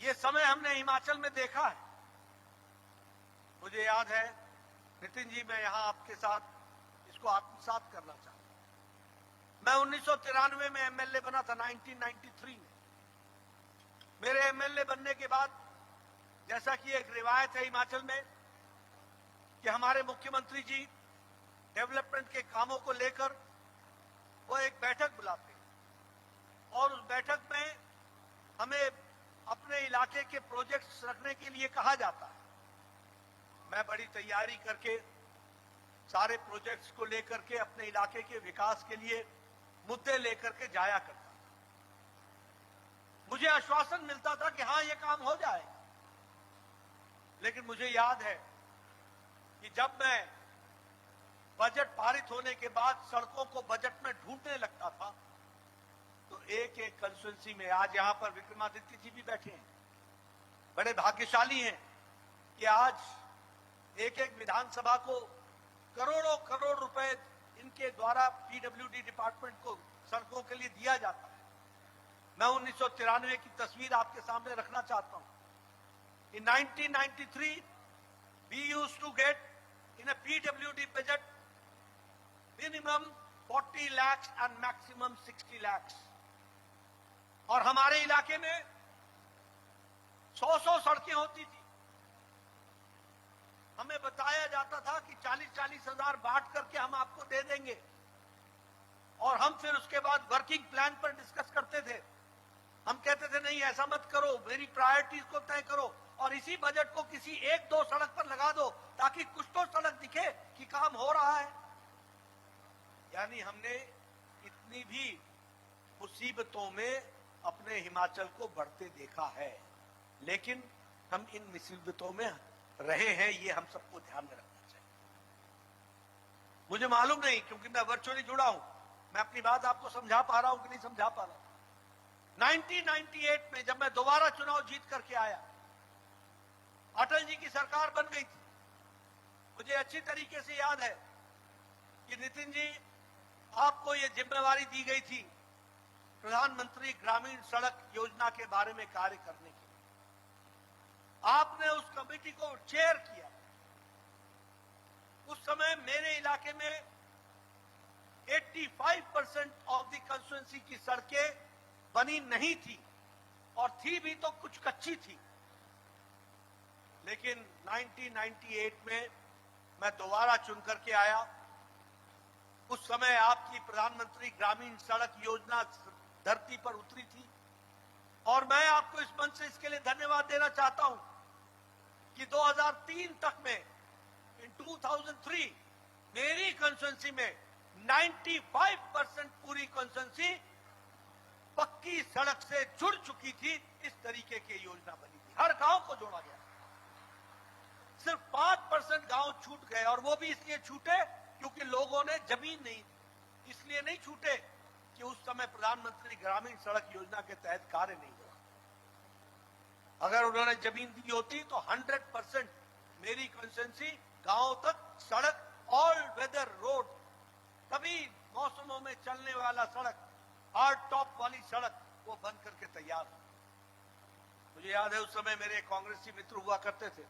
ये समय हमने हिमाचल में देखा है। मुझे याद है नितिन जी, मैं यहां आपके साथ इसको आत्मसात करना चाहता हूं। मैं 1993 में एमएलए बना था, 1993 में। मेरे एमएलए बनने के बाद, जैसा कि एक रिवायत है हिमाचल में कि हमारे मुख्यमंत्री जी डेवलपमेंट के कामों को लेकर वो एक बैठक बुलाते और उस बैठक में हमें अपने इलाके के प्रोजेक्ट्स रखने के लिए कहा जाता है। मैं बड़ी तैयारी करके सारे प्रोजेक्ट्स को लेकर के अपने इलाके के विकास के लिए मुद्दे लेकर के जाया करता था। मुझे आश्वासन मिलता था कि हाँ, ये काम हो जाए। लेकिन मुझे याद है कि जब मैं बजट पारित होने के बाद सड़कों को बजट में ढूंढने लगता था, तो एक एक कंस्टिट्यूंसी में, आज यहां पर विक्रमादित्य जी भी बैठे हैं, बड़े भाग्यशाली हैं कि आज एक एक विधानसभा को करोड़ों करोड़ रुपए इनके द्वारा पीडब्ल्यूडी डिपार्टमेंट को सड़कों के लिए दिया जाता है। मैं 1993 की तस्वीर आपके सामने रखना चाहता हूं। In 1993, we used to get in a PWD budget minimum 40 lakhs and maximum 60 lakhs. और हमारे इलाके में 100 सड़कें होती थी। हमें बताया जाता था कि 40-40 हजार बांट करके हम आपको दे देंगे और हम फिर उसके बाद वर्किंग प्लान पर डिस्कस करते थे। हम कहते थे नहीं, ऐसा मत करो, मेरी प्रायोरिटीज को तय करो और इसी बजट को किसी एक दो सड़क पर लगा दो ताकि कुछ तो सड़क दिखे कि काम हो रहा है। यानी हमने इतनी भी मुसीबतों में अपने हिमाचल को बढ़ते देखा है, लेकिन हम इन मुसीबतों में रहे हैं, ये हम सबको ध्यान में रखना चाहिए। मुझे मालूम नहीं, क्योंकि मैं वर्चुअली जुड़ा हूं, मैं अपनी बात आपको समझा पा रहा हूं कि नहीं समझा पा रहा हूं। 1998 में जब मैं दोबारा चुनाव जीत करके आया, अटल जी की सरकार बन गई थी। मुझे अच्छी तरीके से याद है कि नितिन जी, आपको यह जिम्मेवारी दी गई थी प्रधानमंत्री ग्रामीण सड़क योजना के बारे में कार्य करने की। आपने उस कमेटी को चेयर किया। उस समय मेरे इलाके में 85% ऑफ द कंस्टिट्यूएंसी की सड़कें बनी नहीं थी, और थी भी तो कुछ कच्ची थी। लेकिन 1998 में मैं दोबारा चुन करके आया। उस समय आपकी प्रधानमंत्री ग्रामीण सड़क योजना धरती पर उतरी थी, और मैं आपको इस मंच से इसके लिए धन्यवाद देना चाहता हूं कि 2003 तक में, इन 2003 मेरी कंस्टिट्यूएंसी में 95% पूरी कंस्टिट्यूएंसी पक्की सड़क से जुड़ चुकी थी। इस तरीके की योजना बनी थी, हर गांव को जोड़ा गया। सिर्फ 5% गांव छूट गए, और वो भी इसलिए छूटे क्योंकि लोगों ने जमीन नहीं दी। इसलिए नहीं छूटे कि उस समय प्रधानमंत्री ग्रामीण सड़क योजना के तहत कार्य नहीं हुआ। अगर उन्होंने जमीन दी होती तो 100% मेरी कंस्टिट्यूएंसी गांव तक सड़क, ऑल वेदर रोड, सभी मौसमों में चलने वाला सड़क, हार्ड टॉप वाली सड़क, वो बन करके तैयार हो। मुझे याद है उस समय मेरे कांग्रेसी मित्र हुआ करते थे,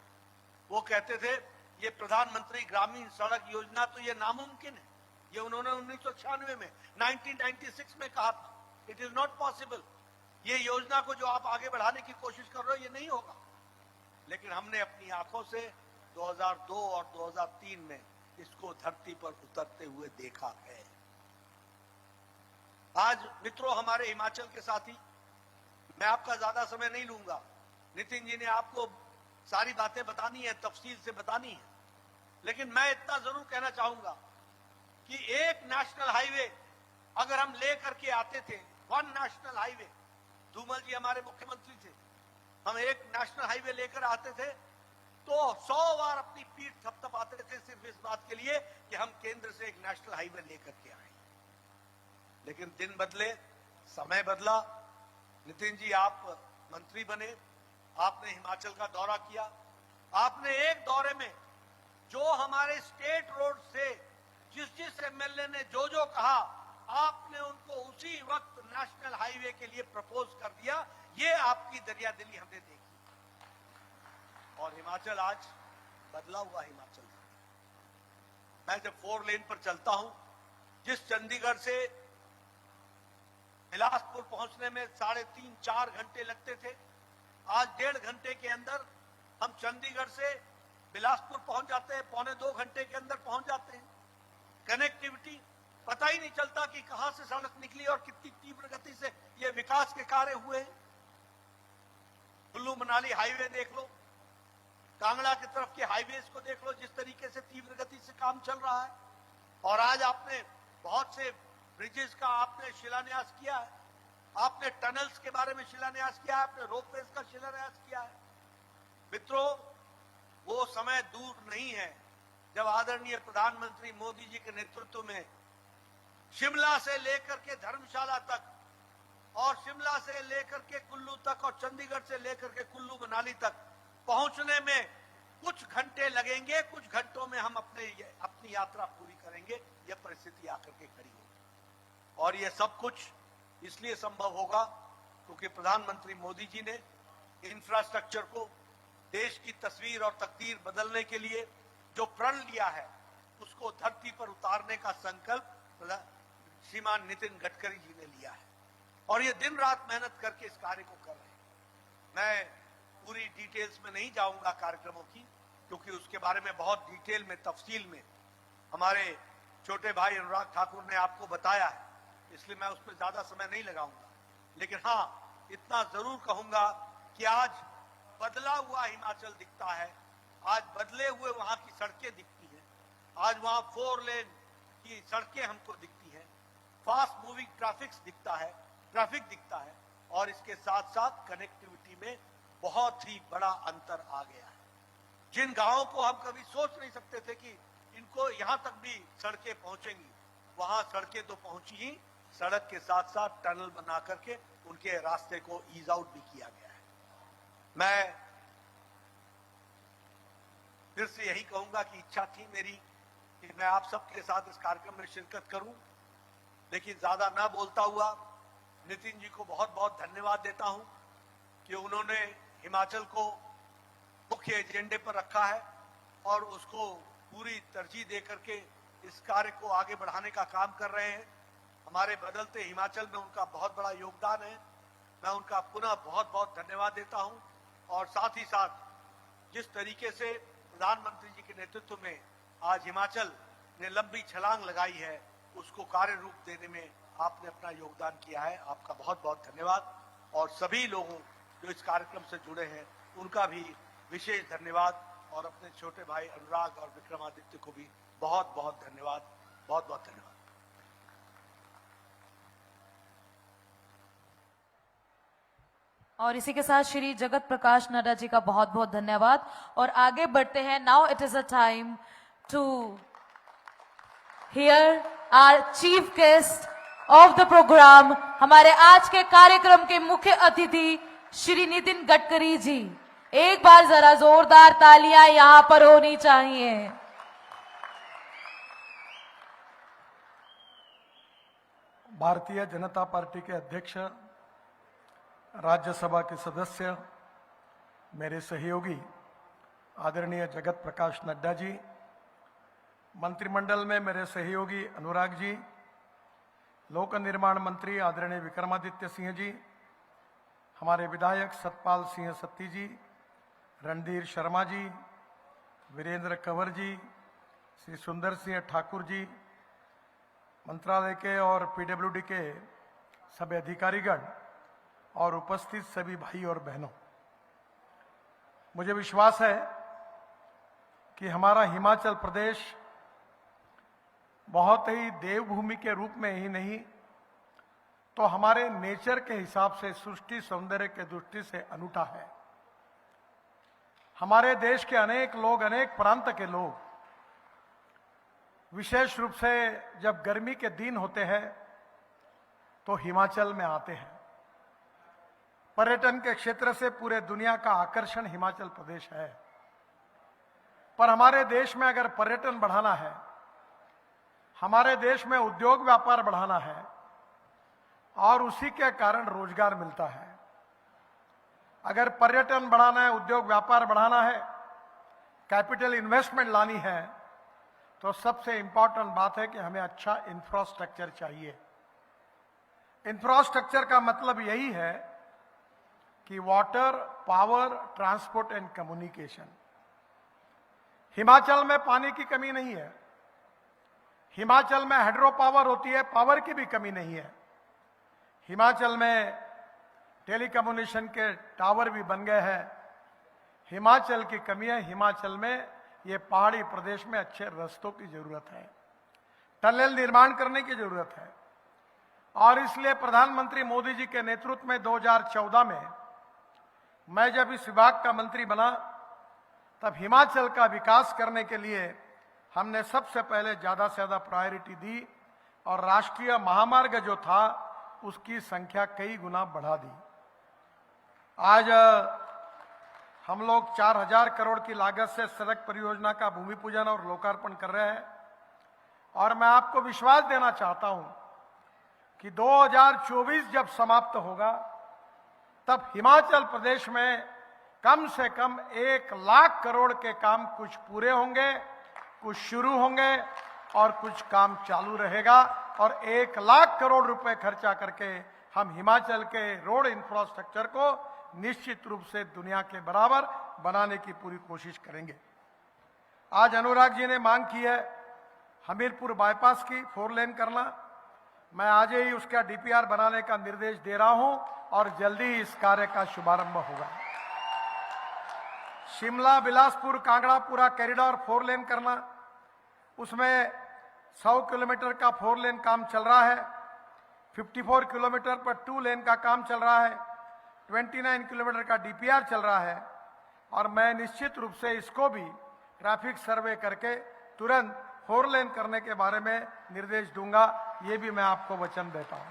वो कहते थे ये प्रधानमंत्री ग्रामीण सड़क योजना तो ये नामुमकिन है। ये उन्होंने 1996 में, 1996 में कहा था, इट इज नॉट पॉसिबल। ये योजना को जो आप आगे बढ़ाने की कोशिश कर रहे हो, ये नहीं होगा। लेकिन हमने अपनी आंखों से 2002 और 2003 में इसको धरती पर उतरते हुए देखा है। आज मित्रों, हमारे हिमाचल के साथी, मैं आपका ज्यादा समय नहीं लूंगा। नितिन जी ने आपको सारी बातें बतानी है, तफसील से बतानी है, लेकिन मैं इतना जरूर कहना चाहूंगा कि एक नेशनल हाईवे अगर हम लेकर के आते थे, वन नेशनल हाईवे, धूमल जी हमारे मुख्यमंत्री थे, हम एक नेशनल हाईवे लेकर आते थे तो 100 बार अपनी पीठ थपथपाते थे सिर्फ इस बात के लिए कि हम केंद्र से एक नेशनल हाईवे लेकर के आए। लेकिन दिन बदले, समय बदला। नितिन जी, आप मंत्री बने, आपने हिमाचल का दौरा किया। आपने एक दौरे में जो हमारे स्टेट रोड से जिस एमएलए ने जो कहा, आपने उनको उसी वक्त नेशनल हाईवे के लिए प्रपोज कर दिया। ये आपकी दरियादिली हमने देखी, और हिमाचल आज बदला हुआ हिमाचल है। मैं जब 4 लेन पर चलता हूं, जिस चंडीगढ़ से बिलासपुर पहुंचने में 3.5-4 घंटे लगते थे, आज 1.5 घंटे के अंदर हम चंडीगढ़ से बिलासपुर पहुंच जाते हैं, 1.25-2 घंटे के अंदर पहुंच जाते हैं। कनेक्टिविटी, पता ही नहीं चलता कि कहां से सड़क निकली और कितनी तीव्र गति से ये विकास के कार्य हुए हैं। कुल्लू मनाली हाईवे देख लो, कांगड़ा की तरफ के हाईवेज को देख लो, जिस तरीके से तीव्र गति से काम चल रहा है। और आज आपने बहुत से ब्रिजेस का आपने शिलान्यास किया है, आपने टनल्स के बारे में शिलान्यास किया है, आपने रोपवेज का शिलान्यास किया है। मित्रों, वो समय दूर नहीं है जब आदरणीय प्रधानमंत्री मोदी जी के नेतृत्व में शिमला से लेकर के धर्मशाला तक, और शिमला से लेकर के कुल्लू तक, और चंडीगढ़ से लेकर के कुल्लू मनाली तक पहुंचने में कुछ घंटे लगेंगे। कुछ घंटों में हम अपनी यात्रा पूरी करेंगे। यह परिस्थिति आकर के खड़ी होगी, और यह सब कुछ इसलिए संभव होगा क्योंकि प्रधानमंत्री मोदी जी ने इंफ्रास्ट्रक्चर को, देश की तस्वीर और तकदीर बदलने के लिए जो प्रण लिया है, उसको धरती पर उतारने का संकल्प श्रीमान नितिन गडकरी जी ने लिया है, और ये दिन रात मेहनत करके इस कार्य को कर रहे हैं। मैं पूरी डिटेल्स में नहीं जाऊंगा कार्यक्रमों की, क्योंकि उसके बारे में बहुत डिटेल में, तफसील में हमारे छोटे भाई अनुराग ठाकुर ने आपको बताया है, इसलिए मैं उसमें ज्यादा समय नहीं लगाऊंगा। लेकिन हाँ, इतना जरूर कहूंगा कि आज बदला हुआ हिमाचल दिखता है, आज बदले हुए वहां की सड़कें दिखती हैं, आज वहां 4 लेन की सड़कें हमको दिखती हैं, फास्ट मूविंग ट्रैफिक दिखता है, और इसके साथ साथ कनेक्टिविटी में बहुत ही बड़ा अंतर आ गया है। जिन गांवों को हम कभी सोच नहीं सकते थे कि इनको यहां तक भी सड़कें पहुंचेंगी, वहां सड़कें तो पहुंची ही, सड़क के साथ साथ टनल बना करके उनके रास्ते को ईज आउट भी किया गया है। मैं फिर से यही कहूंगा कि इच्छा थी मेरी कि मैं आप सबके साथ इस कार्यक्रम में शिरकत करूं, लेकिन ज्यादा ना बोलता हुआ नितिन जी को बहुत बहुत धन्यवाद देता हूं कि उन्होंने हिमाचल को मुख्य एजेंडे पर रखा है और उसको पूरी तरजीह दे करके इस कार्य को आगे बढ़ाने का काम कर रहे हैं। हमारे बदलते हिमाचल में उनका बहुत बड़ा योगदान है। मैं उनका पुनः बहुत बहुत धन्यवाद देता हूं और साथ ही साथ जिस तरीके से प्रधानमंत्री जी के नेतृत्व में आज हिमाचल ने लंबी छलांग लगाई है, उसको कार्य रूप देने में आपने अपना योगदान किया है। आपका बहुत बहुत धन्यवाद और सभी लोगों जो इस कार्यक्रम से जुड़े हैं उनका भी विशेष धन्यवाद और अपने छोटे भाई अनुराग और विक्रमादित्य को भी बहुत बहुत धन्यवाद, बहुत बहुत धन्यवाद। और इसी के साथ श्री जगत प्रकाश नड्डा जी का बहुत बहुत धन्यवाद। और आगे बढ़ते हैं। Now it is a time to hear our chief guest of the program, हमारे आज के कार्यक्रम के मुख्य अतिथि श्री नितिन गडकरी जी। एक बार जरा जोरदार तालियां यहां पर होनी चाहिए। भारतीय जनता पार्टी के अध्यक्ष, राज्यसभा के सदस्य, मेरे सहयोगी आदरणीय जगत प्रकाश नड्डा जी, मंत्रिमंडल में मेरे सहयोगी अनुराग जी, लोक निर्माण मंत्री आदरणीय विक्रमादित्य सिंह जी, हमारे विधायक सतपाल सिंह सत्ती जी, रणधीर शर्मा जी, वीरेंद्र कंवर जी, श्री सुंदर सिंह ठाकुर जी, मंत्रालय के और पीडब्ल्यूडी के सभी अधिकारीगण और उपस्थित सभी भाई और बहनों, मुझे विश्वास है कि हमारा हिमाचल प्रदेश बहुत ही देवभूमि के रूप में ही नहीं तो हमारे नेचर के हिसाब से, सृष्टि सौंदर्य के दृष्टि से अनूठा है। हमारे देश के अनेक लोग, अनेक प्रांत के लोग, विशेष रूप से जब गर्मी के दिन होते हैं तो हिमाचल में आते हैं। पर्यटन के क्षेत्र से पूरे दुनिया का आकर्षण हिमाचल प्रदेश है। पर हमारे देश में अगर पर्यटन बढ़ाना है, हमारे देश में उद्योग व्यापार बढ़ाना है और उसी के कारण रोजगार मिलता है। अगर पर्यटन बढ़ाना है, उद्योग व्यापार बढ़ाना है, कैपिटल इन्वेस्टमेंट लानी है, तो सबसे इंपॉर्टेंट बात है कि हमें अच्छा इंफ्रास्ट्रक्चर चाहिए। इंफ्रास्ट्रक्चर का मतलब यही है कि water, power, transport and communication. Himachal में पानी की कमी नहीं है, हिमाचल में हाइड्रो पावर होती है, पावर की भी कमी नहीं है। हिमाचल में टेलीकम्युनिकेशन के टावर भी बन गए हैं। हिमाचल की कमी है, हिमाचल में ये पहाड़ी प्रदेश में अच्छे रास्तों की जरूरत है, टनल निर्माण करने की जरूरत है। और इसलिए प्रधानमंत्री मोदी जी के नेतृत्व में 2014 में मैं जब इस विभाग का मंत्री बना, तब हिमाचल का विकास करने के लिए हमने सबसे पहले ज्यादा से ज्यादा प्रायोरिटी दी और राष्ट्रीय महामार्ग जो था उसकी संख्या कई गुना बढ़ा दी। आज हम लोग 4000 करोड़ की लागत से सड़क परियोजना का भूमि पूजन और लोकार्पण कर रहे हैं और मैं आपको विश्वास देना चाहता हूं कि 2024 जब समाप्त होगा तब हिमाचल प्रदेश में कम से कम 1 लाख करोड़ के काम कुछ पूरे होंगे, कुछ शुरू होंगे और कुछ काम चालू रहेगा और 1 लाख करोड़ रुपए खर्चा करके हम हिमाचल के रोड इंफ्रास्ट्रक्चर को निश्चित रूप से दुनिया के बराबर बनाने की पूरी कोशिश करेंगे। आज अनुराग जी ने मांग की है हमीरपुर बाईपास की 4 लेन करना। मैं आज ही उसका डीपीआर बनाने का निर्देश दे रहा हूं और जल्दी ही इस कार्य का शुभारंभ होगा। शिमला बिलासपुर कांगड़ा पूरा कॉरिडोर 4 लेन करना, उसमें 100 किलोमीटर का 4 लेन काम चल रहा है, 54 किलोमीटर पर 2 लेन का काम चल रहा है, 29 किलोमीटर का डीपीआर चल रहा है और मैं निश्चित रूप से इसको भी ट्रैफिक सर्वे करके तुरंत 4 लेन करने के बारे में निर्देश दूंगा, ये भी मैं आपको वचन देता हूं।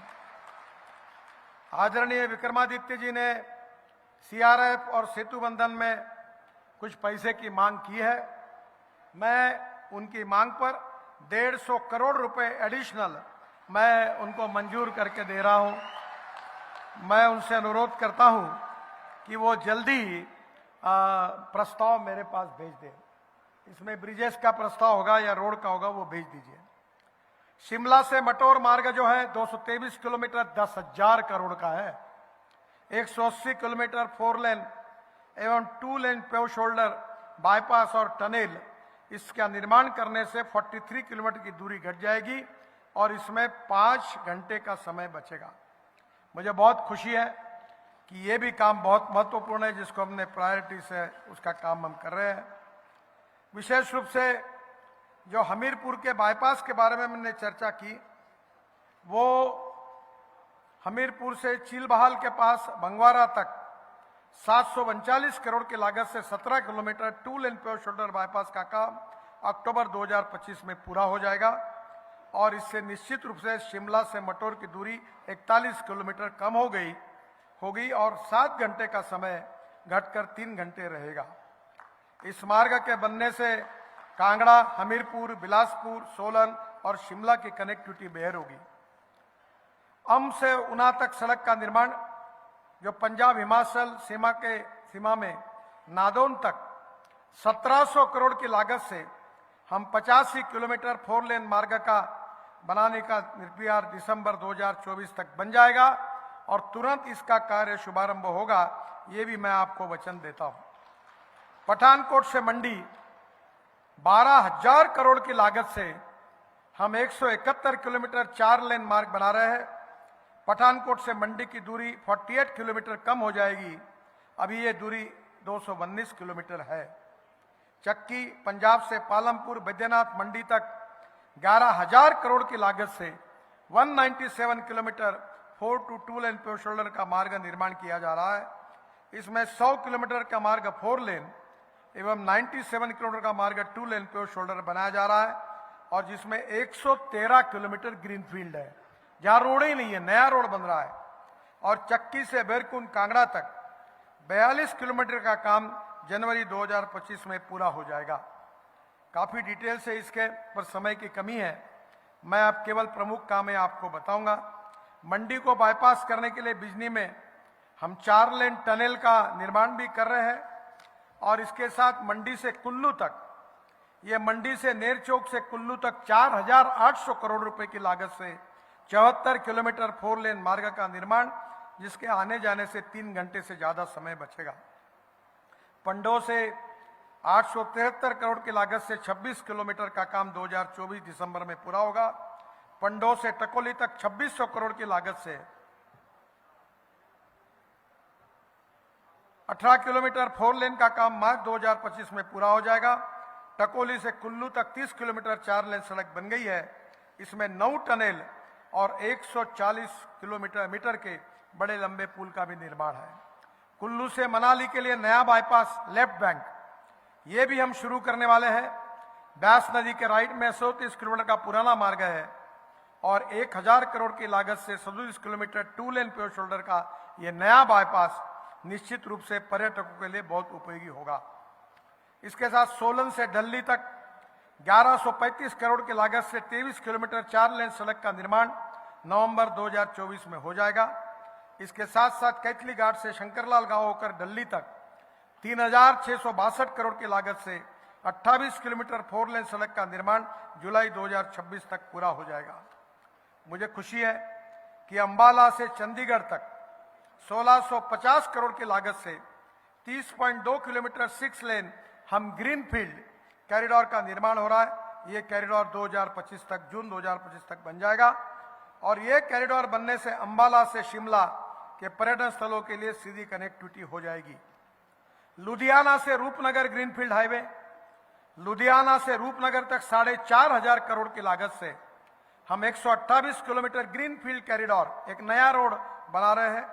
आदरणीय विक्रमादित्य जी ने सीआरएफ और सेतु बंधन में कुछ पैसे की मांग की है। मैं उनकी मांग पर 150 करोड़ रुपए एडिशनल मैं उनको मंजूर करके दे रहा हूं। मैं उनसे अनुरोध करता हूं कि वो जल्दी प्रस्ताव मेरे पास भेज दें। इसमें ब्रिजेस का प्रस्ताव होगा या रोड का होगा, वो भेज दीजिए। शिमला से मटोर मार्ग जो है 223 किलोमीटर 10,000 करोड़ का है। 180 किलोमीटर 4 लेन एवं 2 लेन पेव शोल्डर बाईपास और टनेल, इसका निर्माण करने से 43 किलोमीटर की दूरी घट जाएगी और इसमें 5 घंटे का समय बचेगा। मुझे बहुत खुशी है कि ये भी काम बहुत महत्वपूर्ण है, जिसको हमने प्रायोरिटी से उसका काम हम कर रहे हैं। विशेष रूप से जो हमीरपुर के बाईपास के बारे में मैंने चर्चा की, वो हमीरपुर से चीलबहाल के पास बंगवारा तक 739 करोड़ की लागत से 17 kilometre 2 lane pave shoulder bypass का काम अक्टूबर 2025 में पूरा हो जाएगा और इससे निश्चित रूप से शिमला से मटोर की दूरी 41 किलोमीटर कम होगी और 7 घंटे का समय घटकर 3 घंटे रहेगा। इस मार्ग के बनने से कांगड़ा, हमीरपुर, बिलासपुर, सोलन और शिमला की कनेक्टिविटी बेहतर होगी। अम्ब से ऊना तक सड़क का निर्माण, जो पंजाब हिमाचल सीमा में नादौन तक 1700 करोड़ की लागत से हम 85 किलोमीटर 4 लेन मार्ग का बनाने का निर्विचार दिसंबर 2024 तक बन जाएगा और तुरंत इसका कार्य शुभारंभ होगा, ये भी मैं आपको वचन देता हूं। पठानकोट से मंडी 12,000 करोड़ की लागत से हम 171 किलोमीटर 4 लेन मार्ग बना रहे हैं। पठानकोट से मंडी की दूरी 48 किलोमीटर कम हो जाएगी, अभी ये दूरी 219 किलोमीटर है। चक्की पंजाब से पालमपुर, बैद्यनाथ मंडी तक 11,000 करोड़ की लागत से 197 kilometre 4 to 2 lane pave shoulder का मार्ग निर्माण किया जा रहा है। इसमें 100 किलोमीटर का मार्ग 4 लेन एवं 97 किलोमीटर का मार्ग 2 लेन पेव शोल्डर बनाया जा रहा है और जिसमें 113 किलोमीटर ग्रीनफील्ड है, जहां रोड ही नहीं है, नया रोड बन रहा है। और चक्की से बेरकुंड कांगड़ा तक 42 किलोमीटर का काम जनवरी 2025 में पूरा हो जाएगा। काफी डिटेल से इसके पर समय की कमी है, मैं अब केवल प्रमुख कामें आपको बताऊंगा। मंडी को बाईपास करने के लिए बिजनी में हम 4 लेन टनल का निर्माण भी कर रहे हैं और इसके साथ मंडी से कुल्लू तक, ये मंडी से नेर चौक से कुल्लू तक 4,800 करोड़ रुपए की लागत से 74 किलोमीटर 4 लेन मार्ग का निर्माण, जिसके आने जाने से 3 घंटे से ज्यादा समय बचेगा। पंडो से 873 करोड़ की लागत से 26 किलोमीटर का काम 2024 दिसंबर में पूरा होगा। पंडो से टकोली तक 2600 करोड़ की लागत से 18 किलोमीटर 4 लेन का काम मार्च 2025 में पूरा हो जाएगा। टकोली से कुल्लू तक 30 किलोमीटर 4 लेन सड़क बन गई है। इसमें 9 टनल और 140 मीटर के बड़े लंबे पुल का भी निर्माण है। कुल्लू से मनाली के लिए नया बाईपास लेफ्ट बैंक, ये भी हम शुरू करने वाले हैं। ब्यास नदी के राइट में 130 किलोमीटर का पुराना मार्ग है और 1000 करोड़ की लागत से 37 किलोमीटर 2 लेन पेव शोल्डर का ये नया बाईपास निश्चित रूप से पर्यटकों के लिए बहुत उपयोगी होगा। इसके साथ सोलन से दिल्ली तक 1135 करोड़ की लागत से 23 किलोमीटर 4 लेन सड़क का निर्माण नवंबर 2024 में हो जाएगा। इसके साथ साथ कैथली घाट से शंकरलाल गांव होकर दिल्ली तक 3662 करोड़ की लागत से 28 किलोमीटर 4 लेन सड़क का निर्माण जुलाई 2026 तक पूरा हो जाएगा। मुझे खुशी है कि अंबाला से चंडीगढ़ तक 1650 करोड़ की लागत से 30.2 किलोमीटर 6 लेन हम ग्रीनफील्ड कॉरिडोर का निर्माण हो रहा है। ये कॉरिडोर 2025 तक, जून 2025 तक बन जाएगा और ये कॉरिडोर बनने से अंबाला से शिमला के पर्यटन स्थलों के लिए सीधी कनेक्टिविटी हो जाएगी। लुधियाना से रूपनगर ग्रीनफील्ड हाईवे, लुधियाना से रूपनगर तक 4,500 करोड़ की लागत से हम 128 किलोमीटर ग्रीनफील्ड कॉरिडोर, एक नया रोड बना रहे हैं।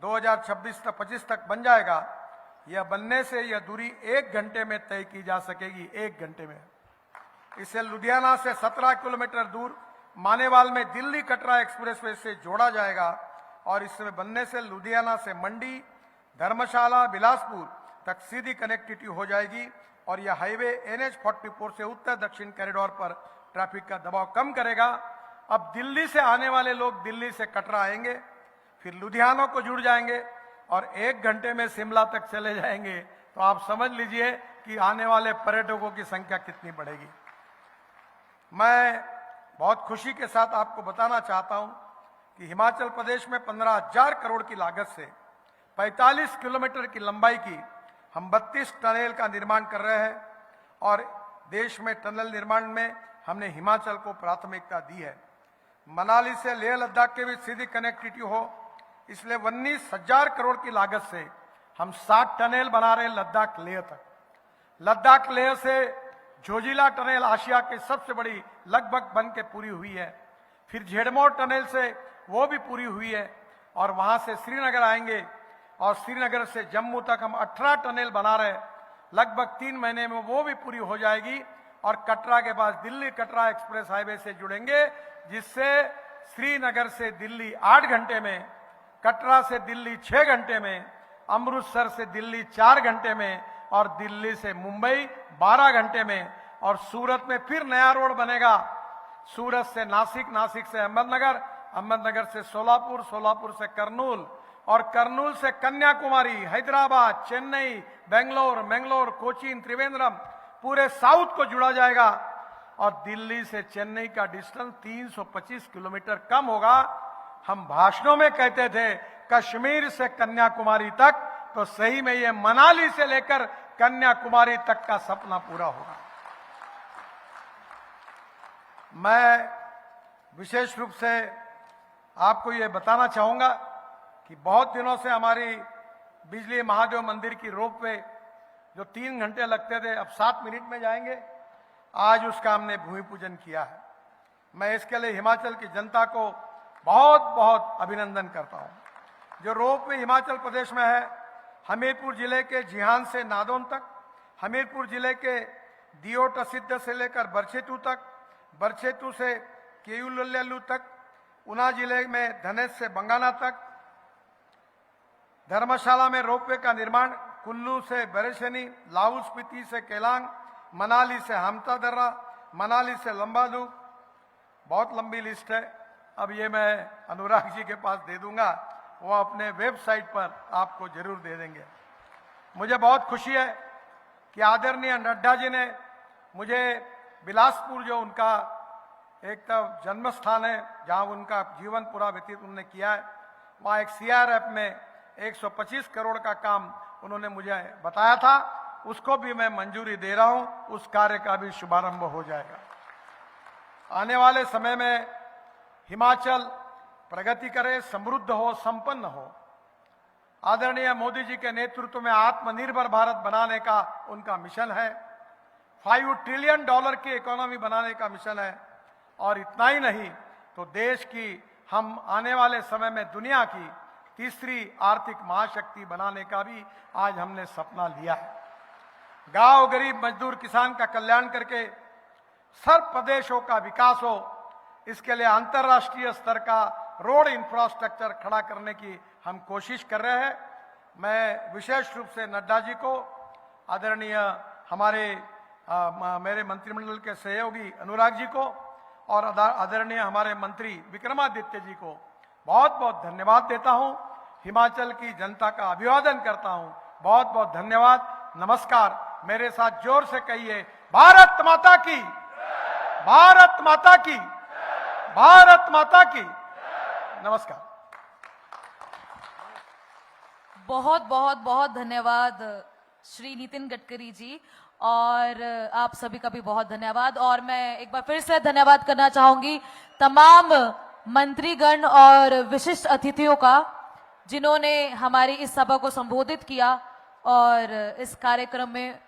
2026-25 तक बन जाएगा। यह बनने से यह दूरी 1 घंटे में तय की जा सकेगी, 1 घंटे में। इसे लुधियाना से 17 किलोमीटर दूर मानेवाल में दिल्ली कटरा एक्सप्रेसवे से जोड़ा जाएगा और इसमें बनने से लुधियाना से मंडी, धर्मशाला, बिलासपुर तक सीधी कनेक्टिविटी हो जाएगी और यह हाईवे NH 44 से उत्तर दक्षिण कॉरिडोर पर ट्रैफिक का दबाव कम करेगा। अब दिल्ली से आने वाले लोग दिल्ली से कटरा आएंगे, फिर लुधियाना को जुड़ जाएंगे और 1 घंटे में शिमला तक चले जाएंगे। तो आप समझ लीजिए कि आने वाले पर्यटकों की संख्या कितनी बढ़ेगी। मैं बहुत खुशी के साथ आपको बताना चाहता हूं कि हिमाचल प्रदेश में 15,000 करोड़ की लागत से 45 किलोमीटर की लंबाई की हम 32 टनल का निर्माण कर रहे हैं और देश में टनल निर्माण में हमने हिमाचल को प्राथमिकता दी है। मनाली से लेह लद्दाख के भी सीधी कनेक्टिविटी हो, इसलिए 19,000 करोड़ की लागत से हम 60 टनल बना रहे हैं लद्दाख लेह तक। लद्दाख लेह से जोजिला टनल आशिया की सबसे बड़ी लगभग बन के पूरी हुई है। फिर झेड़मोर टनल से वो भी पूरी हुई है और वहां से श्रीनगर आएंगे और श्रीनगर से जम्मू तक हम 18 टनल बना रहे हैं। लगभग 3 महीने में वो भी पूरी हो जाएगी और कटरा के बाद दिल्ली कटरा एक्सप्रेस हाईवे से जुड़ेंगे, जिससे श्रीनगर से दिल्ली 8 घंटे में, कटरा से दिल्ली 6 घंटे में, अमृतसर से दिल्ली 4 घंटे में और दिल्ली से मुंबई 12 घंटे में। और सूरत में फिर नया रोड बनेगा, सूरत से नासिक, नासिक से अहमदनगर, अहमदनगर से सोलापुर, सोलापुर से करनूल और करनूल से कन्याकुमारी, हैदराबाद, चेन्नई, बेंगलोर, मैंगलोर, कोचीन, त्रिवेंद्रम, पूरे साउथ को जुड़ा जाएगा। और दिल्ली से चेन्नई का डिस्टेंस 325 किलोमीटर कम होगा। हम भाषणों में कहते थे कश्मीर से कन्याकुमारी तक, तो सही में ये मनाली से लेकर कन्याकुमारी तक का सपना पूरा होगा। मैं विशेष रूप से आपको ये बताना चाहूंगा कि बहुत दिनों से हमारी बिजली महादेव मंदिर की रोपवे जो 3 घंटे लगते थे अब 7 मिनट में जाएंगे, आज उसका हमने भूमि पूजन किया है। मैं इसके लिए हिमाचल की जनता को बहुत बहुत अभिनंदन करता हूं। जो रोपवे हिमाचल प्रदेश में है, हमीरपुर जिले के जिहान से नादौन तक, हमीरपुर जिले के दियोट सिद्ध से लेकर बरछेतु तक, बरछेतु से केयूलल्लू तक, ऊना जिले में धनेश से बंगाना तक, धर्मशाला में रोपवे का निर्माण, कुल्लू से बरेशनी, लाहौल स्पीति से केलांग, मनाली से हमता दर्रा, मनाली से लंबादू, बहुत लंबी लिस्ट है। अब ये मैं अनुराग जी के पास दे दूंगा, वो अपने वेबसाइट पर आपको जरूर दे देंगे। मुझे बहुत खुशी है कि आदरणीय नड्डा जी ने मुझे बिलासपुर, जो उनका एक तो जन्म स्थान है जहां उनका जीवन पूरा व्यतीत उन्होंने किया है, वहां एक CRF में 125 करोड़ का काम उन्होंने मुझे बताया था, उसको भी मैं मंजूरी दे रहा हूं, उस कार्य का भी शुभारंभ हो जाएगा। आने वाले समय में हिमाचल प्रगति करे, समृद्ध हो, संपन्न हो। आदरणीय मोदी जी के नेतृत्व में आत्मनिर्भर भारत बनाने का उनका मिशन है। $5 ट्रिलियन की इकोनॉमी बनाने का मिशन है। और इतना ही नहीं तो देश की हम आने वाले समय में दुनिया की तीसरी आर्थिक महाशक्ति बनाने का भी आज हमने सपना लिया है। गांव, गरीब, मजदूर, किसान का कल्याण करके सर्व प्रदेशों का विकास हो, इसके लिए अंतर्राष्ट्रीय स्तर का रोड इंफ्रास्ट्रक्चर खड़ा करने की हम कोशिश कर रहे हैं। मैं विशेष रूप से नड्डा जी को, आदरणीय हमारे मेरे मंत्रिमंडल के सहयोगी अनुराग जी को और आदरणीय हमारे मंत्री विक्रमादित्य जी को बहुत बहुत धन्यवाद देता हूं। हिमाचल की जनता का अभिवादन करता हूं। बहुत बहुत धन्यवाद। नमस्कार। मेरे साथ जोर से कहिए, भारत माता की, भारत माता की, भारत माता की। नमस्कार। बहुत बहुत बहुत धन्यवाद श्री नितिन गडकरी जी, और आप सभी का भी बहुत धन्यवाद। और मैं एक बार फिर से धन्यवाद करना चाहूंगी तमाम मंत्रीगण और विशिष्ट अतिथियों का, जिन्होंने हमारी इस सभा को संबोधित किया और इस कार्यक्रम में